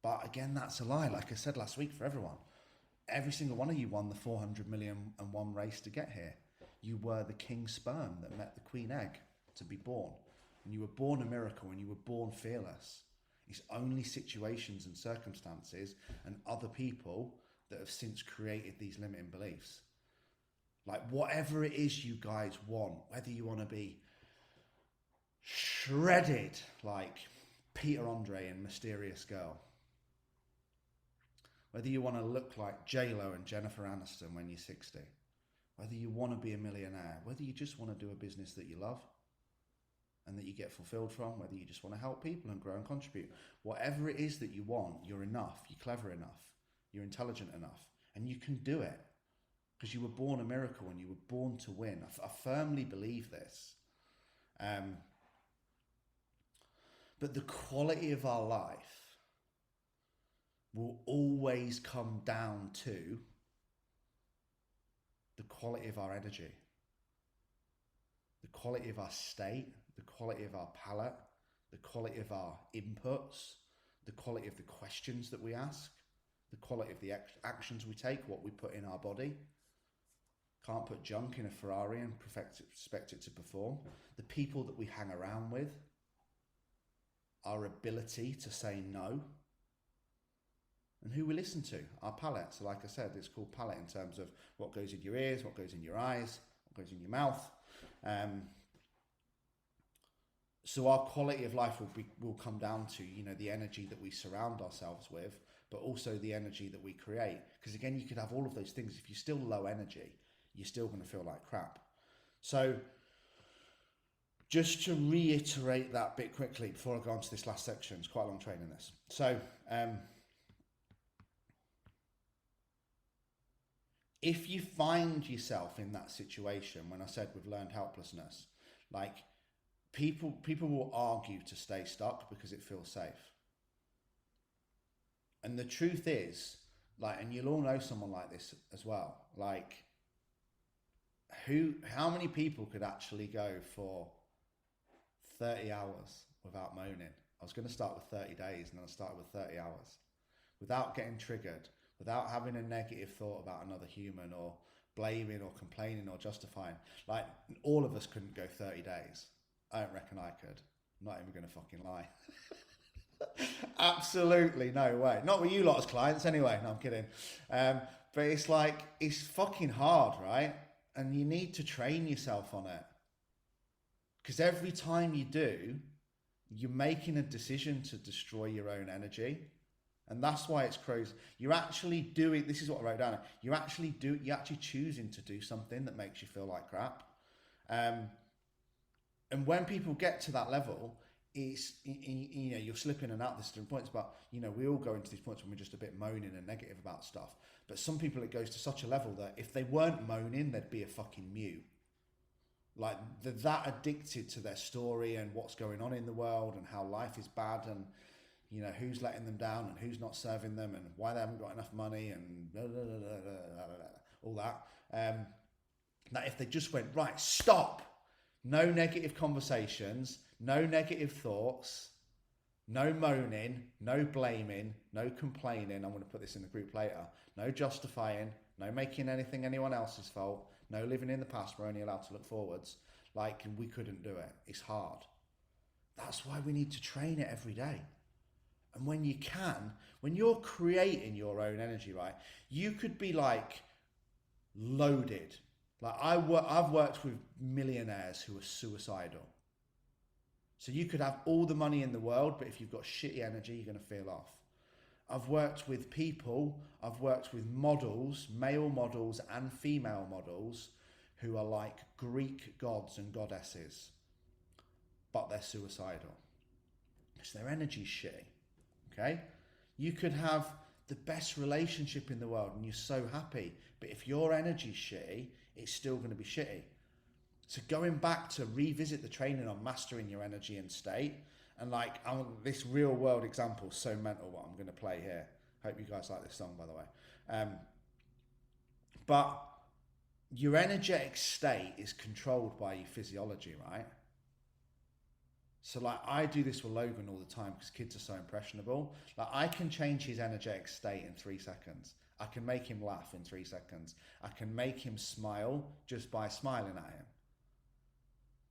But again, that's a lie. Like I said last week, for everyone, every single one of you won the 400,000,001 race to get here. You were the king sperm that met the queen egg to be born. And you were born a miracle and you were born fearless. It's only situations and circumstances and other people that have since created these limiting beliefs. Like whatever it is you guys want, whether you want to be shredded like Peter Andre in Mysterious Girl, whether you want to look like J-Lo and Jennifer Aniston when you're 60, whether you want to be a millionaire, whether you just want to do a business that you love and that you get fulfilled from, whether you just want to help people and grow and contribute, whatever it is that you want, you're enough, you're clever enough, you're intelligent enough, and you can do it because you were born a miracle and you were born to win. I firmly believe this. But the quality of our life will always come down to the quality of our energy, the quality of our state, the quality of our palate, the quality of our inputs, the quality of the questions that we ask, the quality of the actions we take, what we put in our body. Can't put junk in a Ferrari and expect it to perform. The people that we hang around with, our ability to say no, and who we listen to, our palate. So like I said, it's called palate in terms of what goes in your ears, what goes in your eyes, what goes in your mouth. So our quality of life will come down to, the energy that we surround ourselves with, but also the energy that we create. Because again, you could have all of those things. If you're still low energy, you're still going to feel like crap. So just to reiterate that bit quickly before I go on to this last section, it's quite a long training this. So if you find yourself in that situation, when I said with learned helplessness, like people will argue to stay stuck because it feels safe. And the truth is, and you'll all know someone like this as well, how many people could actually go for 30 hours without moaning? I was going to start with 30 days and then I started with 30 hours without getting triggered, without having a negative thought about another human or blaming or complaining or justifying. All of us couldn't go 30 days. I don't reckon I could. I'm not even going to fucking lie. Absolutely no way. Not with you lot as clients anyway. No, I'm kidding. But it's fucking hard, right? And you need to train yourself on it. Because every time you do, you're making a decision to destroy your own energy. And that's why it's crazy. You're actually doing, this is what I wrote down. You're actually choosing to do something that makes you feel like crap. And when people get to that level, it's, you're slipping in and out at different points, but we all go into these points when we're just a bit moaning and negative about stuff. But some people, it goes to such a level that if they weren't moaning, they'd be a fucking mute. They're that addicted to their story and what's going on in the world and how life is bad and who's letting them down and who's not serving them and why they haven't got enough money and blah, blah, blah, blah, blah, blah, all that. That if they just went, right, stop, no negative conversations, no negative thoughts, no moaning, no blaming, no complaining. I'm going to put this in the group later. No justifying, no making anyone else's fault, no living in the past. We're only allowed to look forwards. We couldn't do it. It's hard. That's why we need to train it every day. And when you're creating your own energy, right, you could be loaded. I've worked with millionaires who are suicidal. So you could have all the money in the world, but if you've got shitty energy, you're going to feel off. I've worked with models, male models and female models, who are like Greek gods and goddesses, but they're suicidal because their energy's shitty. Okay? You could have the best relationship in the world and you're so happy. But if your energy's shitty, it's still going to be shitty. So going back to revisit the training on mastering your energy and state, and like this real world example is so mental what I'm going to play here. Hope you guys like this song, by the way. But your energetic state is controlled by your physiology, right? So like I do this with Logan all the time because kids are so impressionable. Like I can change his energetic state in 3 seconds. I can make him laugh in 3 seconds. I can make him smile just by smiling at him.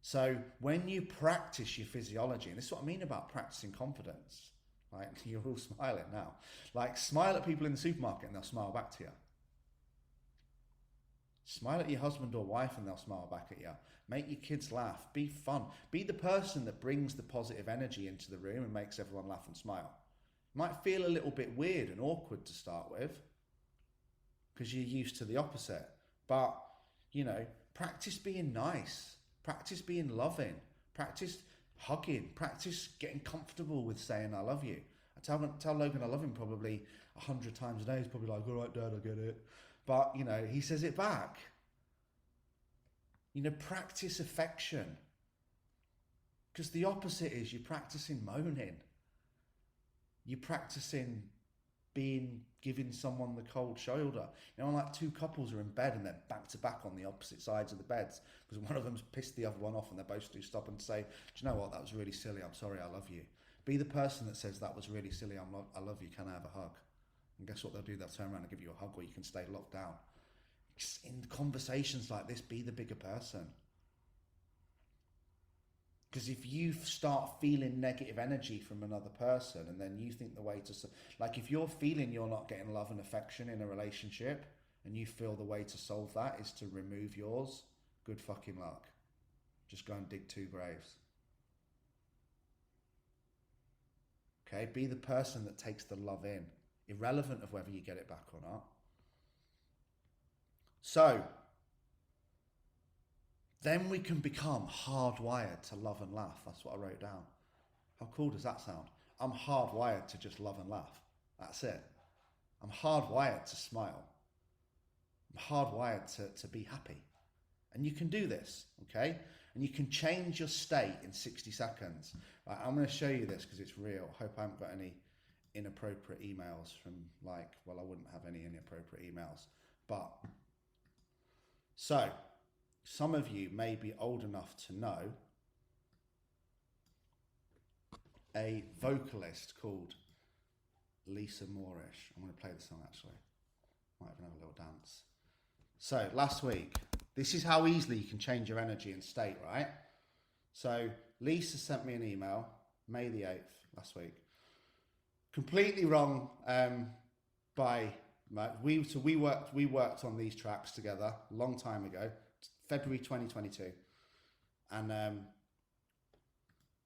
So when you practice your physiology, and this is what I mean about practicing confidence, like you're all smiling now. Like smile at people in the supermarket and they'll smile back to you. Smile at your husband or wife and they'll smile back at you. Make your kids laugh. Be fun. Be the person that brings the positive energy into the room and makes everyone laugh and smile. It might feel a little bit weird and awkward to start with because you're used to the opposite. But, you know, practice being nice. Practice being loving. Practice hugging. Practice getting comfortable with saying I love you. I tell Logan I love him probably 100 times a day. He's probably like, all right, Dad, I get it. But, you know, he says it back. You know, practice affection. Because the opposite is you're practicing moaning. You're practicing giving someone the cold shoulder. You know, like two couples are in bed and they're back to back on the opposite sides of the beds because one of them's pissed the other one off and they're both too stubborn to say, do you know what, that was really silly, I'm sorry, I love you. Be the person that says that was really silly, I love you, can I have a hug? And guess what they'll do? They'll turn around and give you a hug where you can stay locked down. In conversations like this, be the bigger person. Because if you start feeling negative energy from another person and then you think the way to... Like if you're feeling you're not getting love and affection in a relationship and you feel the way to solve that is to remove yours, good fucking luck. Just go and dig 2 graves. Okay? Be the person that takes the love in, irrelevant of whether you get it back or not. So... then we can become hardwired to love and laugh. That's what I wrote down. How cool does that sound? I'm hardwired to just love and laugh. That's it. I'm hardwired to smile. I'm hardwired to be happy. And you can do this, okay? And you can change your state in 60 seconds. Right, I'm going to show you this because it's real. I hope I haven't got any inappropriate emails from like, well, I wouldn't have any inappropriate emails. But, so... some of you may be old enough to know a vocalist called Lisa Moorish. I'm going to play the song actually. Might even have a little dance. So last week, this is how easily you can change your energy and state, right? So Lisa sent me an email, May the 8th, last week. Completely wrong we worked on these tracks together a long time ago. February 2022, and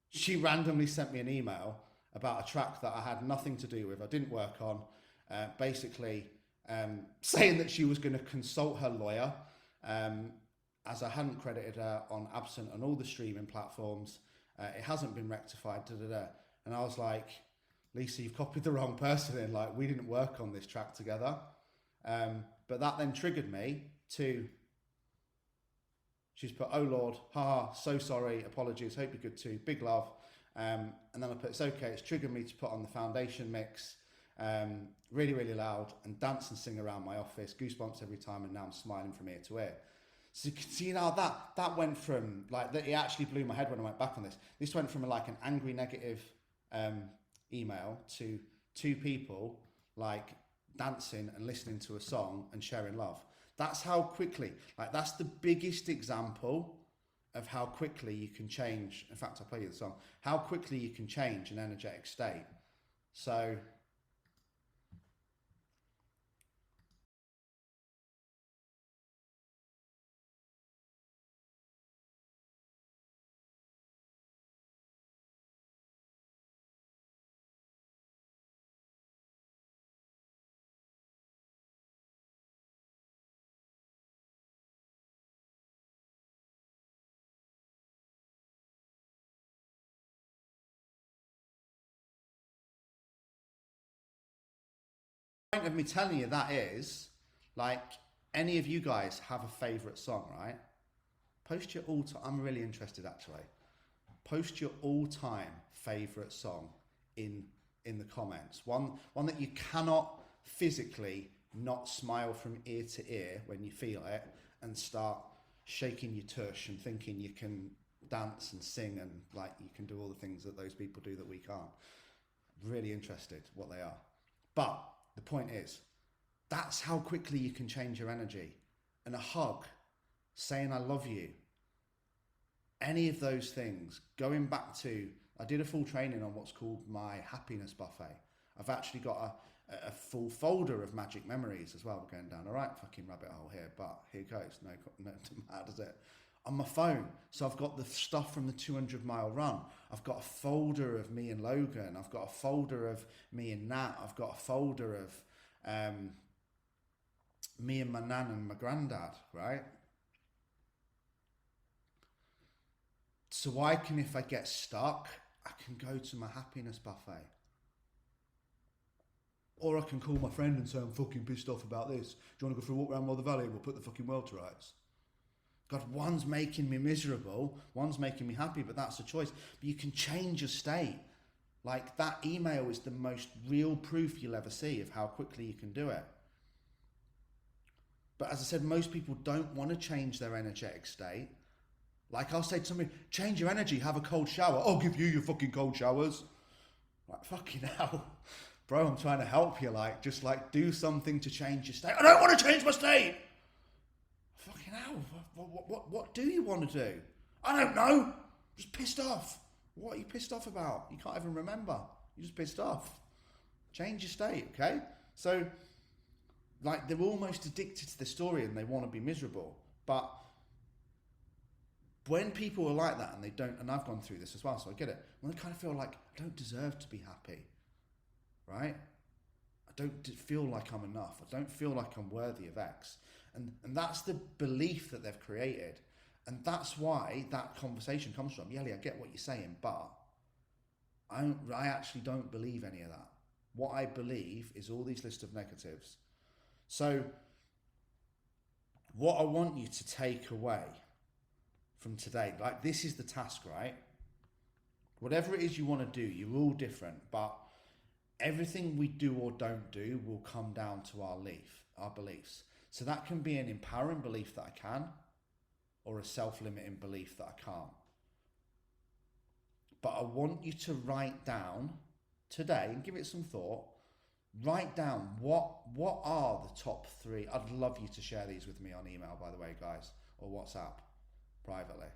she randomly sent me an email about a track that I had nothing to do with, I didn't work on, basically saying that she was going to consult her lawyer as I hadn't credited her on Absent on all the streaming platforms. It hasn't been rectified, and I was like, Lisa, you've copied the wrong person in, like we didn't work on this track together. But that then triggered me to... she's put, oh Lord, haha, so sorry, apologies, hope you're good too, big love. And then I put, it's okay, it's triggered me to put on the Foundation mix, really, really loud, and dance and sing around my office, goosebumps every time, and now I'm smiling from ear to ear. So you can see now that went from, like, it actually blew my head when I went back on this. This went from like an angry, negative email to 2 people, like, dancing and listening to a song and sharing love. That's how quickly, like that's the biggest example of how quickly you can change. In fact, I'll play you the song. How quickly you can change an energetic state. So point of me telling you that is, like, any of you guys have a favourite song, right? Post your all-time, I'm really interested actually. Post your all-time favourite song in the comments. One that you cannot physically not smile from ear to ear when you feel it and start shaking your tush and thinking you can dance and sing and like you can do all the things that those people do that we can't. Really interested what they are. But the point is, that's how quickly you can change your energy. And a hug, saying I love you, any of those things, going back to, I did a full training on what's called my happiness buffet. I've actually got a full folder of magic memories as well. We're going down a right fucking rabbit hole here, but here goes. No, how does it? On my phone. So I've got the stuff from the 200-mile run. I've got a folder of me and Logan. I've got a folder of me and Nat. I've got a folder of me and my nan and my granddad, right? So I can, if I get stuck, I can go to my happiness buffet. Or I can call my friend and say, I'm fucking pissed off about this. Do you want to go for a walk around Mother Valley and we'll put the fucking world to rights? God, one's making me miserable, one's making me happy, but that's a choice. But you can change your state. Like, that email is the most real proof you'll ever see of how quickly you can do it. But as I said, most people don't want to change their energetic state. Like, I'll say to somebody, change your energy, have a cold shower. I'll give you your fucking cold showers. Like, fucking hell. Bro, I'm trying to help you. Like, just like do something to change your state. I don't want to change my state. Fucking hell. What do you want to do? I don't know. I'm just pissed off. What are you pissed off about? You can't even remember. You're just pissed off. Change your state, okay? So, like, they're almost addicted to the story and they want to be miserable. But when people are like that and they don't, and I've gone through this as well, so I get it. When they kind of feel like, I don't deserve to be happy, right? I don't feel like I'm enough. I don't feel like I'm worthy of X. And that's the belief that they've created. And that's why that conversation comes from, Yelly, I get what you're saying, but I actually don't believe any of that. What I believe is all these lists of negatives. So what I want you to take away from today, like, this is the task, right? Whatever it is you want to do, you're all different, but everything we do or don't do will come down to our beliefs. So that can be an empowering belief that I can, or a self-limiting belief that I can't. But I want you to write down today, and give it some thought, write down what are the top 3. I'd love you to share these with me on email, by the way, guys, or WhatsApp privately.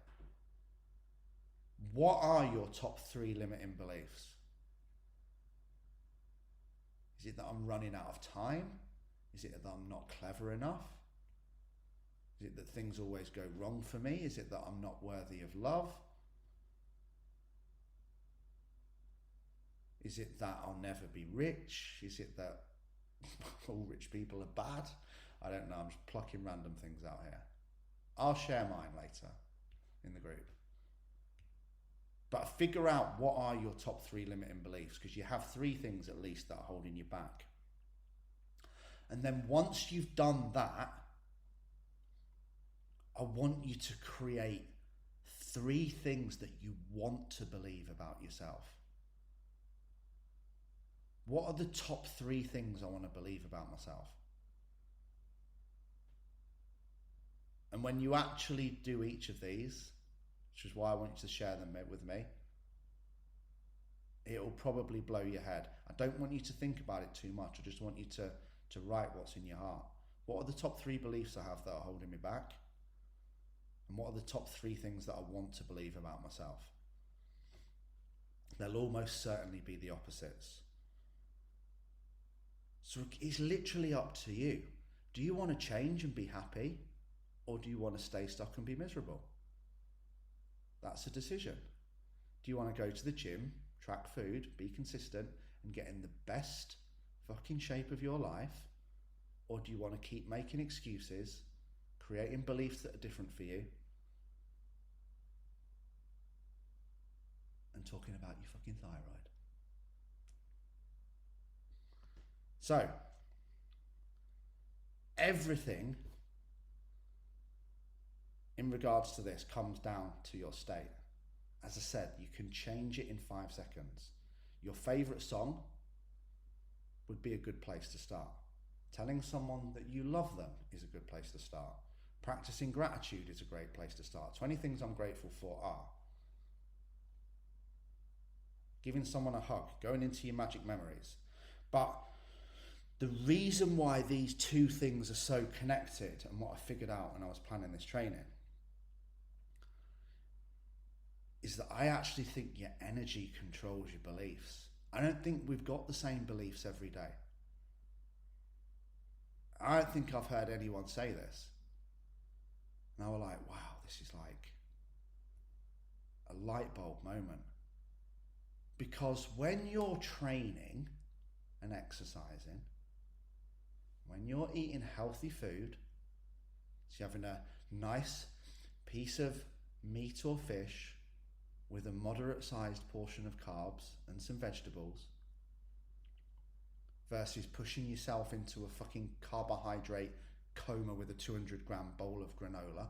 What are your top 3 limiting beliefs? Is it that I'm running out of time? Is it that I'm not clever enough? Is it that things always go wrong for me? Is it that I'm not worthy of love? Is it that I'll never be rich? Is it that all rich people are bad? I don't know, I'm just plucking random things out here. I'll share mine later in the group. But figure out what are your top 3 limiting beliefs, because you have 3 things at least that are holding you back. And then once you've done that, I want you to create 3 things that you want to believe about yourself. What are the top 3 things I want to believe about myself? And when you actually do each of these, which is why I want you to share them with me, it'll probably blow your head. I don't want you to think about it too much. I just want you to write what's in your heart. What are the top 3 beliefs I have that are holding me back? And what are the top 3 things that I want to believe about myself? They'll almost certainly be the opposites. So it's literally up to you. Do you want to change and be happy? Or do you want to stay stuck and be miserable? That's a decision. Do you want to go to the gym, track food, be consistent, and get in the best fucking shape of your life? Or do you want to keep making excuses, creating beliefs that are different for you, and talking about your fucking thyroid? So, everything in regards to this comes down to your state. As I said, you can change it in 5 seconds. Your favourite song would be a good place to start. Telling someone that you love them is a good place to start. Practicing gratitude is a great place to start. 20 things I'm grateful for are giving someone a hug, going into your magic memories. But the reason why these two things are so connected, and what I figured out when I was planning this training, is that I actually think your energy controls your beliefs. I don't think we've got the same beliefs every day. I don't think I've heard anyone say this. And I was like, wow, this is like a light bulb moment. Because when you're training and exercising, when you're eating healthy food, so you're having a nice piece of meat or fish with a moderate sized portion of carbs and some vegetables, versus pushing yourself into a fucking carbohydrate coma with a 200-gram bowl of granola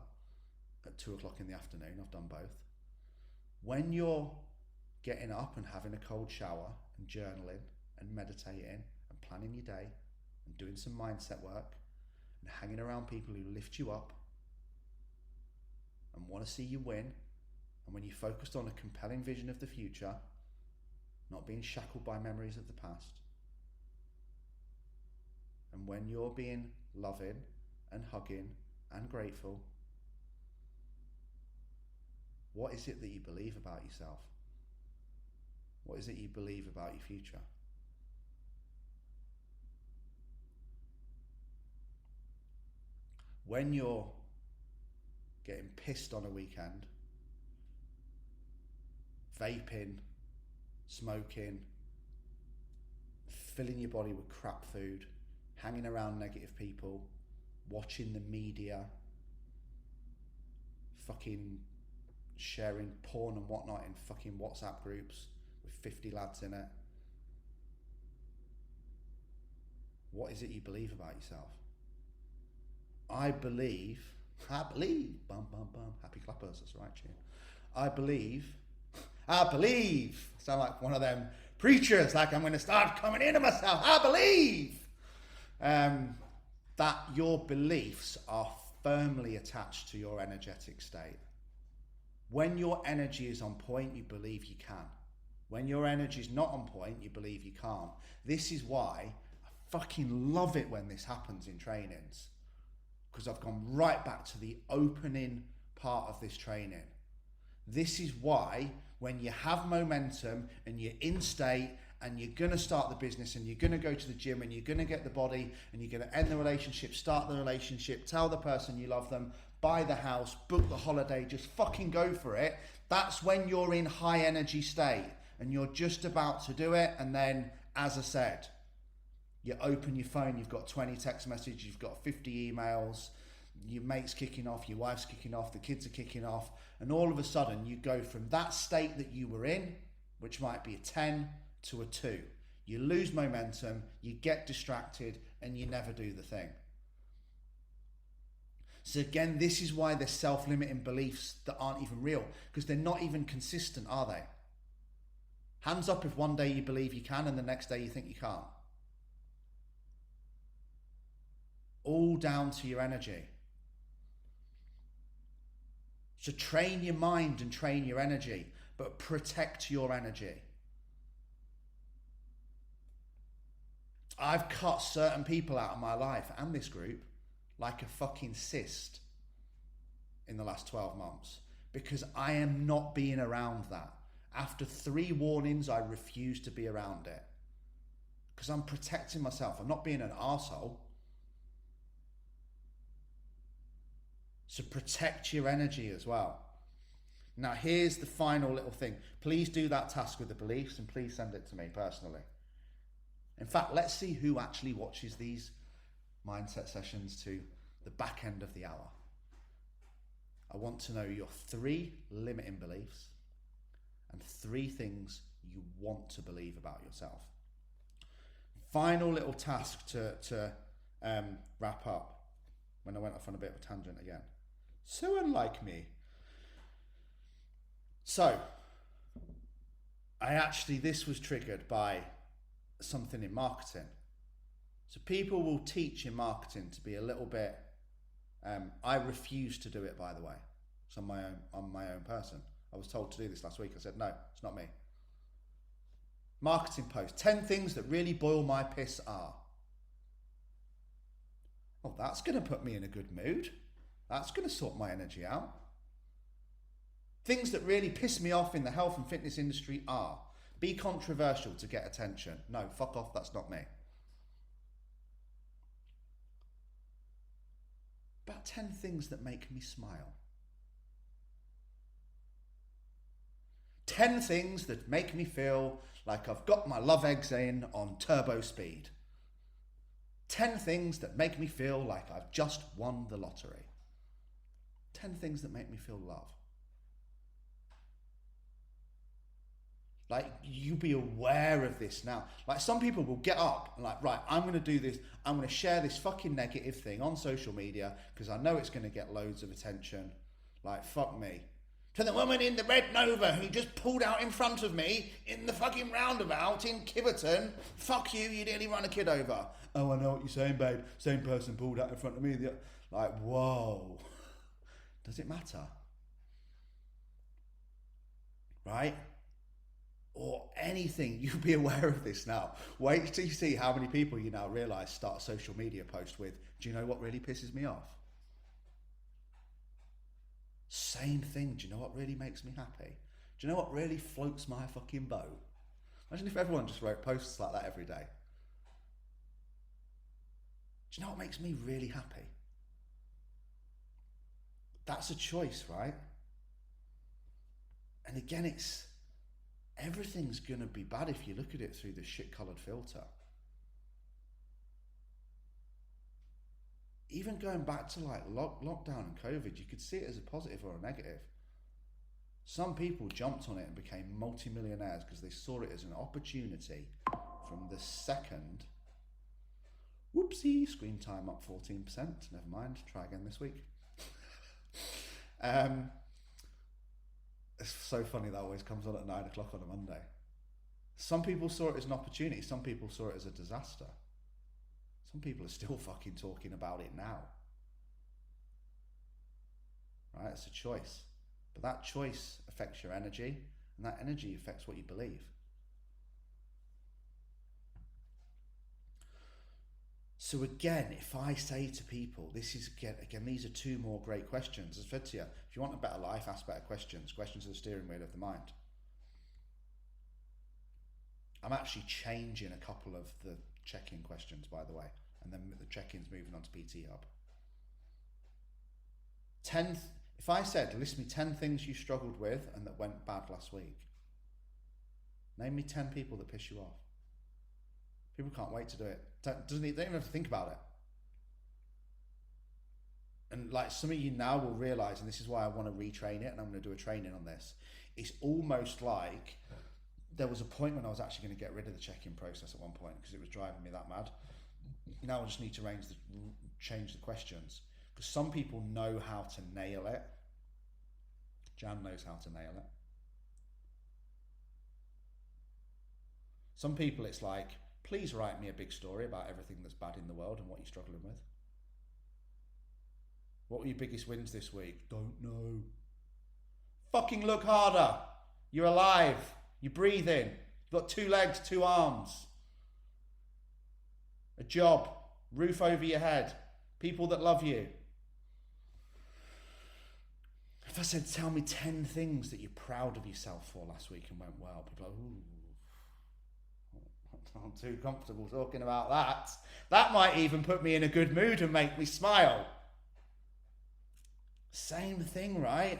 at 2 o'clock in the afternoon. I've done both. When you're getting up and having a cold shower and journaling and meditating and planning your day and doing some mindset work and hanging around people who lift you up and want to see you win, and when you're focused on a compelling vision of the future, not being shackled by memories of the past, and when you're being loving and hugging and grateful, what is it that you believe about yourself? What is it you believe about your future? When you're getting pissed on a weekend, vaping, smoking, filling your body with crap food, hanging around negative people, watching the media, fucking sharing porn and whatnot in fucking WhatsApp groups with 50 lads in it. What is it you believe about yourself? I believe, bum bum bum, happy clappers, that's right, tune. I believe, sound like one of them preachers, like I'm going to start coming into myself. I believe that your beliefs are firmly attached to your energetic state. When your energy is on point, you believe you can. When your energy is not on point, you believe you can't. This is why I fucking love it when this happens in trainings, because I've gone right back to the opening part of this training. This is why when you have momentum and you're in state and you're going to start the business and you're going to go to the gym and you're going to get the body and you're going to end the relationship, start the relationship, tell the person you love them, buy the house, book the holiday, just fucking go for it. That's when you're in high energy state and you're just about to do it. And then, as I said, you open your phone, you've got 20 text messages, you've got 50 emails, your mate's kicking off, your wife's kicking off, the kids are kicking off, and all of a sudden you go from that state that you were in, which might be a 10, to a 2. You lose momentum, you get distracted, and you never do the thing. So again, this is why there's self-limiting beliefs that aren't even real, because they're not even consistent, are they? Hands up if one day you believe you can and the next day you think you can't. All down to your energy. So train your mind and train your energy, but protect your energy. I've cut certain people out of my life and this group like a fucking cyst in the last 12 months because I am not being around that. After 3 warnings, I refuse to be around it because I'm protecting myself. I'm not being an arsehole. So protect your energy as well. Now, here's the final little thing. Please do that task with the beliefs and please send it to me personally. In fact, let's see who actually watches these mindset sessions to the back end of the hour. I want to know your 3 limiting beliefs and 3 things you want to believe about yourself. Final little task to wrap up. when I went off on a bit of a tangent again. So unlike me. So, this was triggered by something in marketing. So people will teach in marketing to be a little bit, I refuse to do it, by the way. It's on my own person. I was told to do this last week. I said, no, it's not me. Marketing post, 10 things that really boil my piss are. Oh, that's going to put me in a good mood. That's going to sort my energy out. Things that really piss me off in the health and fitness industry are: be controversial to get attention. No, fuck off, that's not me. About 10 things that make me smile. 10 things that make me feel like I've got my love eggs in on turbo speed. 10 things that make me feel like I've just won the lottery. 10 things that make me feel love. Like, you be aware of this now. Like, some people will get up and like, right, I'm going to do this. I'm going to share this fucking negative thing on social media because I know it's going to get loads of attention. Like, fuck me. To the woman in the red Nova who just pulled out in front of me in the fucking roundabout in Kiverton. Fuck you, you nearly run a kid over. Oh, I know what you're saying, babe. Same person pulled out in front of me. Like, whoa. Does it matter? Right? Or anything, you be aware of this now. Wait till you see how many people you now realise start a social media post with, do you know what really pisses me off? Same thing, do you know what really makes me happy? Do you know what really floats my fucking boat? Imagine if everyone just wrote posts like that every day. Do you know what makes me really happy? That's a choice, right? And again, everything's going to be bad if you look at it through the shit-coloured filter. Even going back to like lockdown and COVID, you could see it as a positive or a negative. Some people jumped on it and became multi-millionaires because they saw it as an opportunity from the second. Whoopsie, screen time up 14%. Never mind, try again this week. It's so funny that always comes on at 9 o'clock on a Monday. Some people saw it as an opportunity. Some people saw it as a disaster. Some people are still fucking talking about it now. Right? It's a choice. But that choice affects your energy, and that energy affects what you believe. So again, if I say to people, this is again, these are two more great questions. As I said to you, if you want a better life, ask better questions. Questions are the steering wheel of the mind. I'm actually changing a couple of the check-in questions, by the way, and then the check-in's moving on to PT Hub. If I said, list me 10 things you struggled with and that went bad last week, name me 10 people that piss you off. People can't wait to do it. They don't even have to think about it. And like some of you now will realise, and this is why I want to retrain it, and I'm going to do a training on this. It's almost like there was a point when I was actually going to get rid of the check-in process at one point because it was driving me that mad. Now I just need to change the questions because some people know how to nail it. Jan knows how to nail it. Some people it's like, please write me a big story about everything that's bad in the world and what you're struggling with. What were your biggest wins this week? Don't know. Fucking look harder. You're alive. You're breathing. You've got 2 legs, 2 arms. A job. Roof over your head. People that love you. If I said, tell me 10 things that you're proud of yourself for last week and went well, people are like, ooh. I'm too comfortable talking about that. That might even put me in a good mood and make me smile. Same thing, right?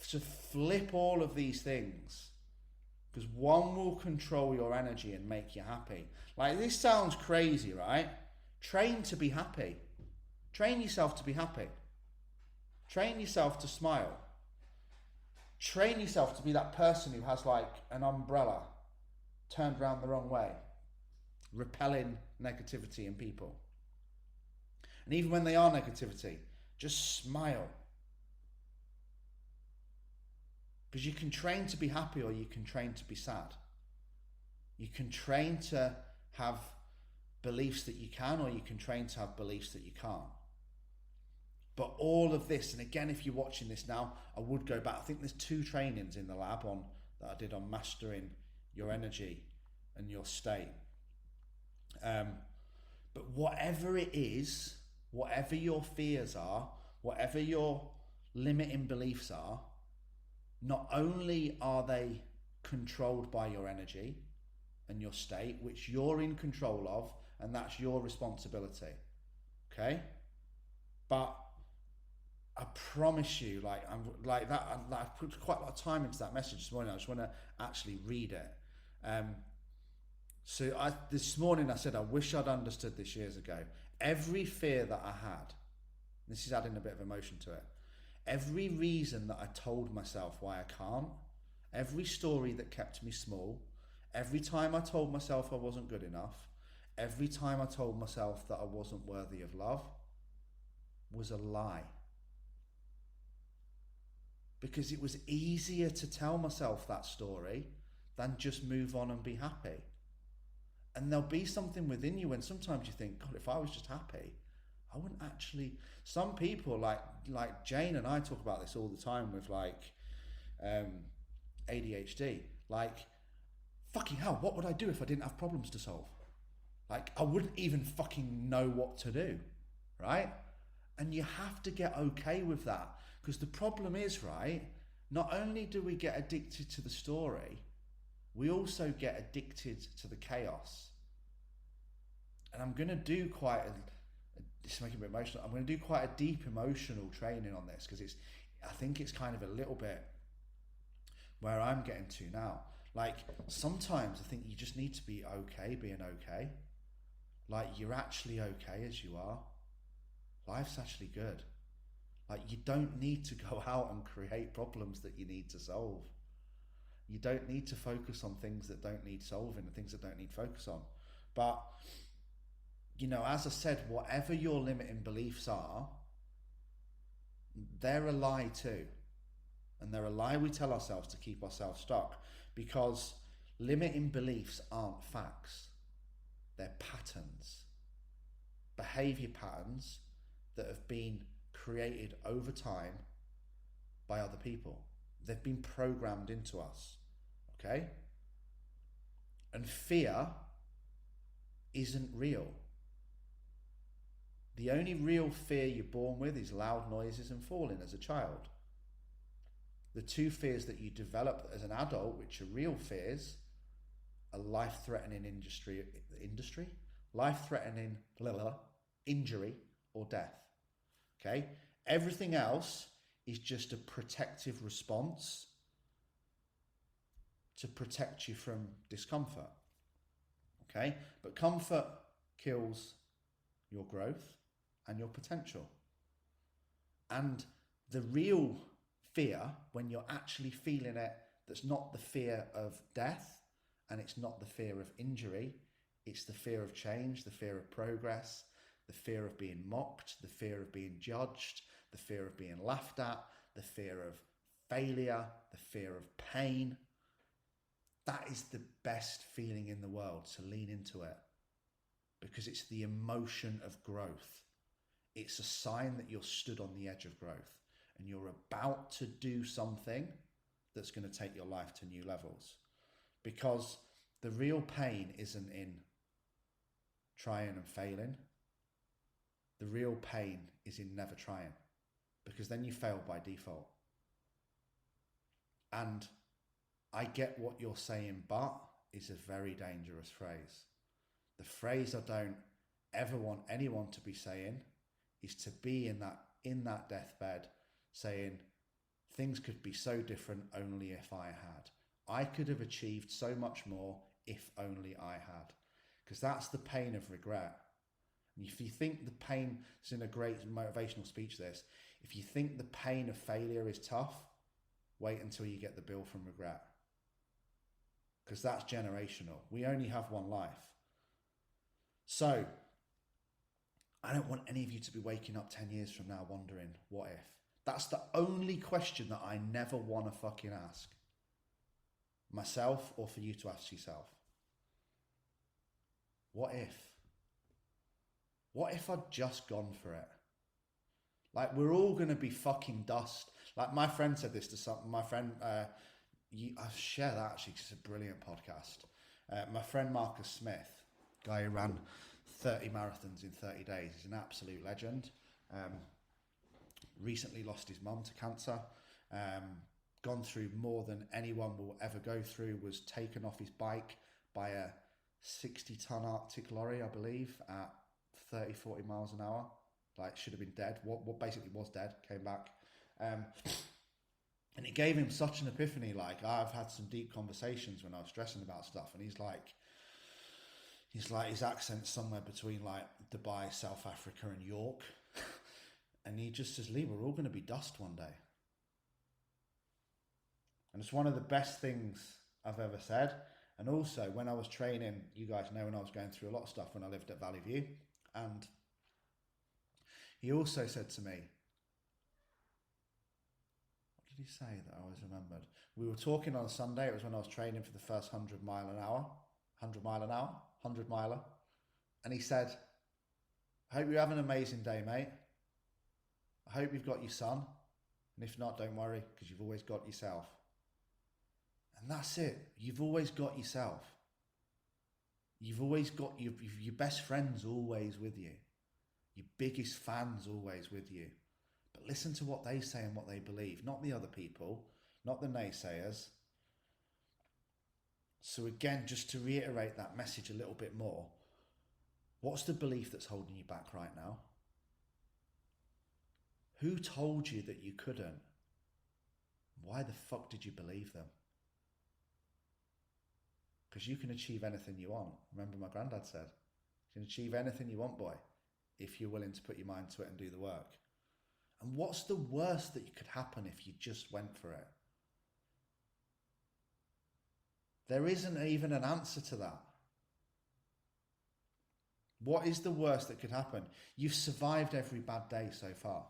So flip all of these things because one will control your energy and make you happy. Like, this sounds crazy, right? Train to be happy. Train yourself to be happy. Train yourself to smile. Train yourself to be that person who has like an umbrella turned around the wrong way, repelling negativity in people. And even when they are negativity, just smile. Because you can train to be happy or you can train to be sad. You can train to have beliefs that you can, or you can train to have beliefs that you can't. But all of this, and again, if you're watching this now, I would go back. I think there's 2 trainings in the lab on that I did on mastering your energy and your state. But whatever it is, whatever your fears are, whatever your limiting beliefs are, not only are they controlled by your energy and your state, which you're in control of, and that's your responsibility. Okay? But I promise you, like I'm like that. I put quite a lot of time into that message this morning. I just want to actually read it. So this morning I said I wish I'd understood this years ago. Every fear that I had, this is adding a bit of emotion to it. Every reason that I told myself why I can't, every story that kept me small, every time I told myself I wasn't good enough, every time I told myself that I wasn't worthy of love, was a lie. Because it was easier to tell myself that story than just move on and be happy. And there'll be something within you when sometimes you think, God, if I was just happy, I wouldn't actually. Some people like Jane and I talk about this all the time with ADHD. Like, fucking hell, what would I do if I didn't have problems to solve? Like, I wouldn't even fucking know what to do, right? And you have to get okay with that. Because the problem is, right, not only do we get addicted to the story, we also get addicted to the chaos. And I'm going to do this is making me emotional, I'm going to do quite a deep emotional training on this, because I think it's kind of a little bit where I'm getting to now. Like, sometimes I think you just need to be okay being okay. Like, you're actually okay as you are. Life's actually good. Like, you don't need to go out and create problems that you need to solve. You don't need to focus on things that don't need solving and things that don't need focus on. But, you know, as I said, whatever your limiting beliefs are, they're a lie too. And they're a lie we tell ourselves to keep ourselves stuck, because limiting beliefs aren't facts. They're patterns. Behavior patterns that have been created over time by other people. They've been programmed into us. Okay? And fear isn't real. The only real fear you're born with is loud noises and falling as a child. The 2 fears that you develop as an adult, which are real fears, are life-threatening life-threatening injury or death. Okay? Everything else is just a protective response to protect you from discomfort. Okay? But comfort kills your growth and your potential. And the real fear, when you're actually feeling it, that's not the fear of death, and it's not the fear of injury, it's the fear of change, the fear of progress, the fear of being mocked, the fear of being judged, the fear of being laughed at, the fear of failure, the fear of pain. That is the best feeling in the world, to lean into it, because it's the emotion of growth. It's a sign that you're stood on the edge of growth and you're about to do something that's going to take your life to new levels. Because the real pain isn't in trying and failing. The real pain is in never trying, because then you fail by default. And I get what you're saying, but is a very dangerous phrase. The phrase I don't ever want anyone to be saying is to be in that deathbed saying, things could be so different only if I had. I could have achieved so much more if only I had. Because that's the pain of regret. And if you think the pain, it's in a great motivational speech this, if you think the pain of failure is tough, wait until you get the bill from regret. Because that's generational. We only have one life. So, I don't want any of you to be waking up 10 years from now wondering, what if? That's the only question that I never want to fucking ask. Myself, or for you to ask yourself. What if? What if I'd just gone for it? Like, we're all going to be fucking dust. Like, my friend said this to something. My friend, I share that actually because it's a brilliant podcast. My friend Marcus Smith, guy who ran 30 marathons in 30 days, he's an absolute legend. Recently lost his mum to cancer. Gone through more than anyone will ever go through. Was taken off his bike by a 60-ton Arctic lorry, I believe, at 30, 40 miles an hour. Like, should have been dead. What basically was dead, came back. And it gave him such an epiphany. Like, I've had some deep conversations when I was stressing about stuff, and he's like, his accent's somewhere between like Dubai, South Africa, and York. And he just says, Lee, we're all going to be dust one day. And it's one of the best things I've ever said. And also, when I was training, you guys know when I was going through a lot of stuff when I lived at Valley View. And he also said to me, what did he say that I always remembered? We were talking on a Sunday. It was when I was training for the first 100 miler. And he said, I hope you have an amazing day, mate. I hope you've got your son. And if not, don't worry, because you've always got yourself. And that's it. You've always got yourself. You've always got your best friends always with you. Your biggest fans always with you. But listen to what they say and what they believe, not the other people, not the naysayers. So again, just to reiterate that message a little bit more, what's the belief that's holding you back right now? Who told you that you couldn't? Why the fuck did you believe them? Because you can achieve anything you want. Remember my granddad said, you can achieve anything you want, boy, if you're willing to put your mind to it and do the work. And what's the worst that could happen if you just went for it? There isn't even an answer to that. What is the worst that could happen? You've survived every bad day so far.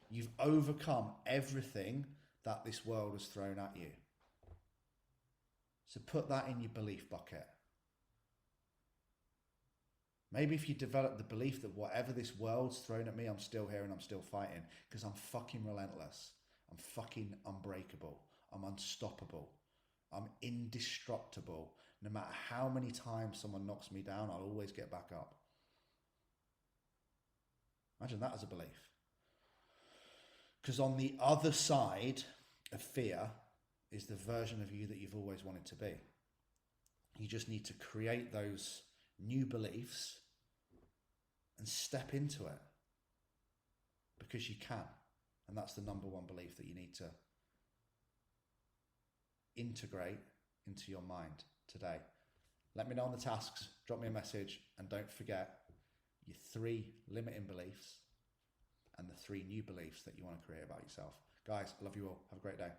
You've overcome everything that this world has thrown at you. So put that in your belief bucket. Maybe if you develop the belief that whatever this world's thrown at me, I'm still here and I'm still fighting because I'm fucking relentless. I'm fucking unbreakable. I'm unstoppable. I'm indestructible. No matter how many times someone knocks me down, I'll always get back up. Imagine that as a belief. Because on the other side of fear is the version of you that you've always wanted to be. You just need to create those new beliefs and step into it. Because you can. And that's the number one belief that you need to integrate into your mind today. Let me know on the tasks, drop me a message, and don't forget your 3 limiting beliefs and the 3 new beliefs that you want to create about yourself. Guys, I love you all. Have a great day.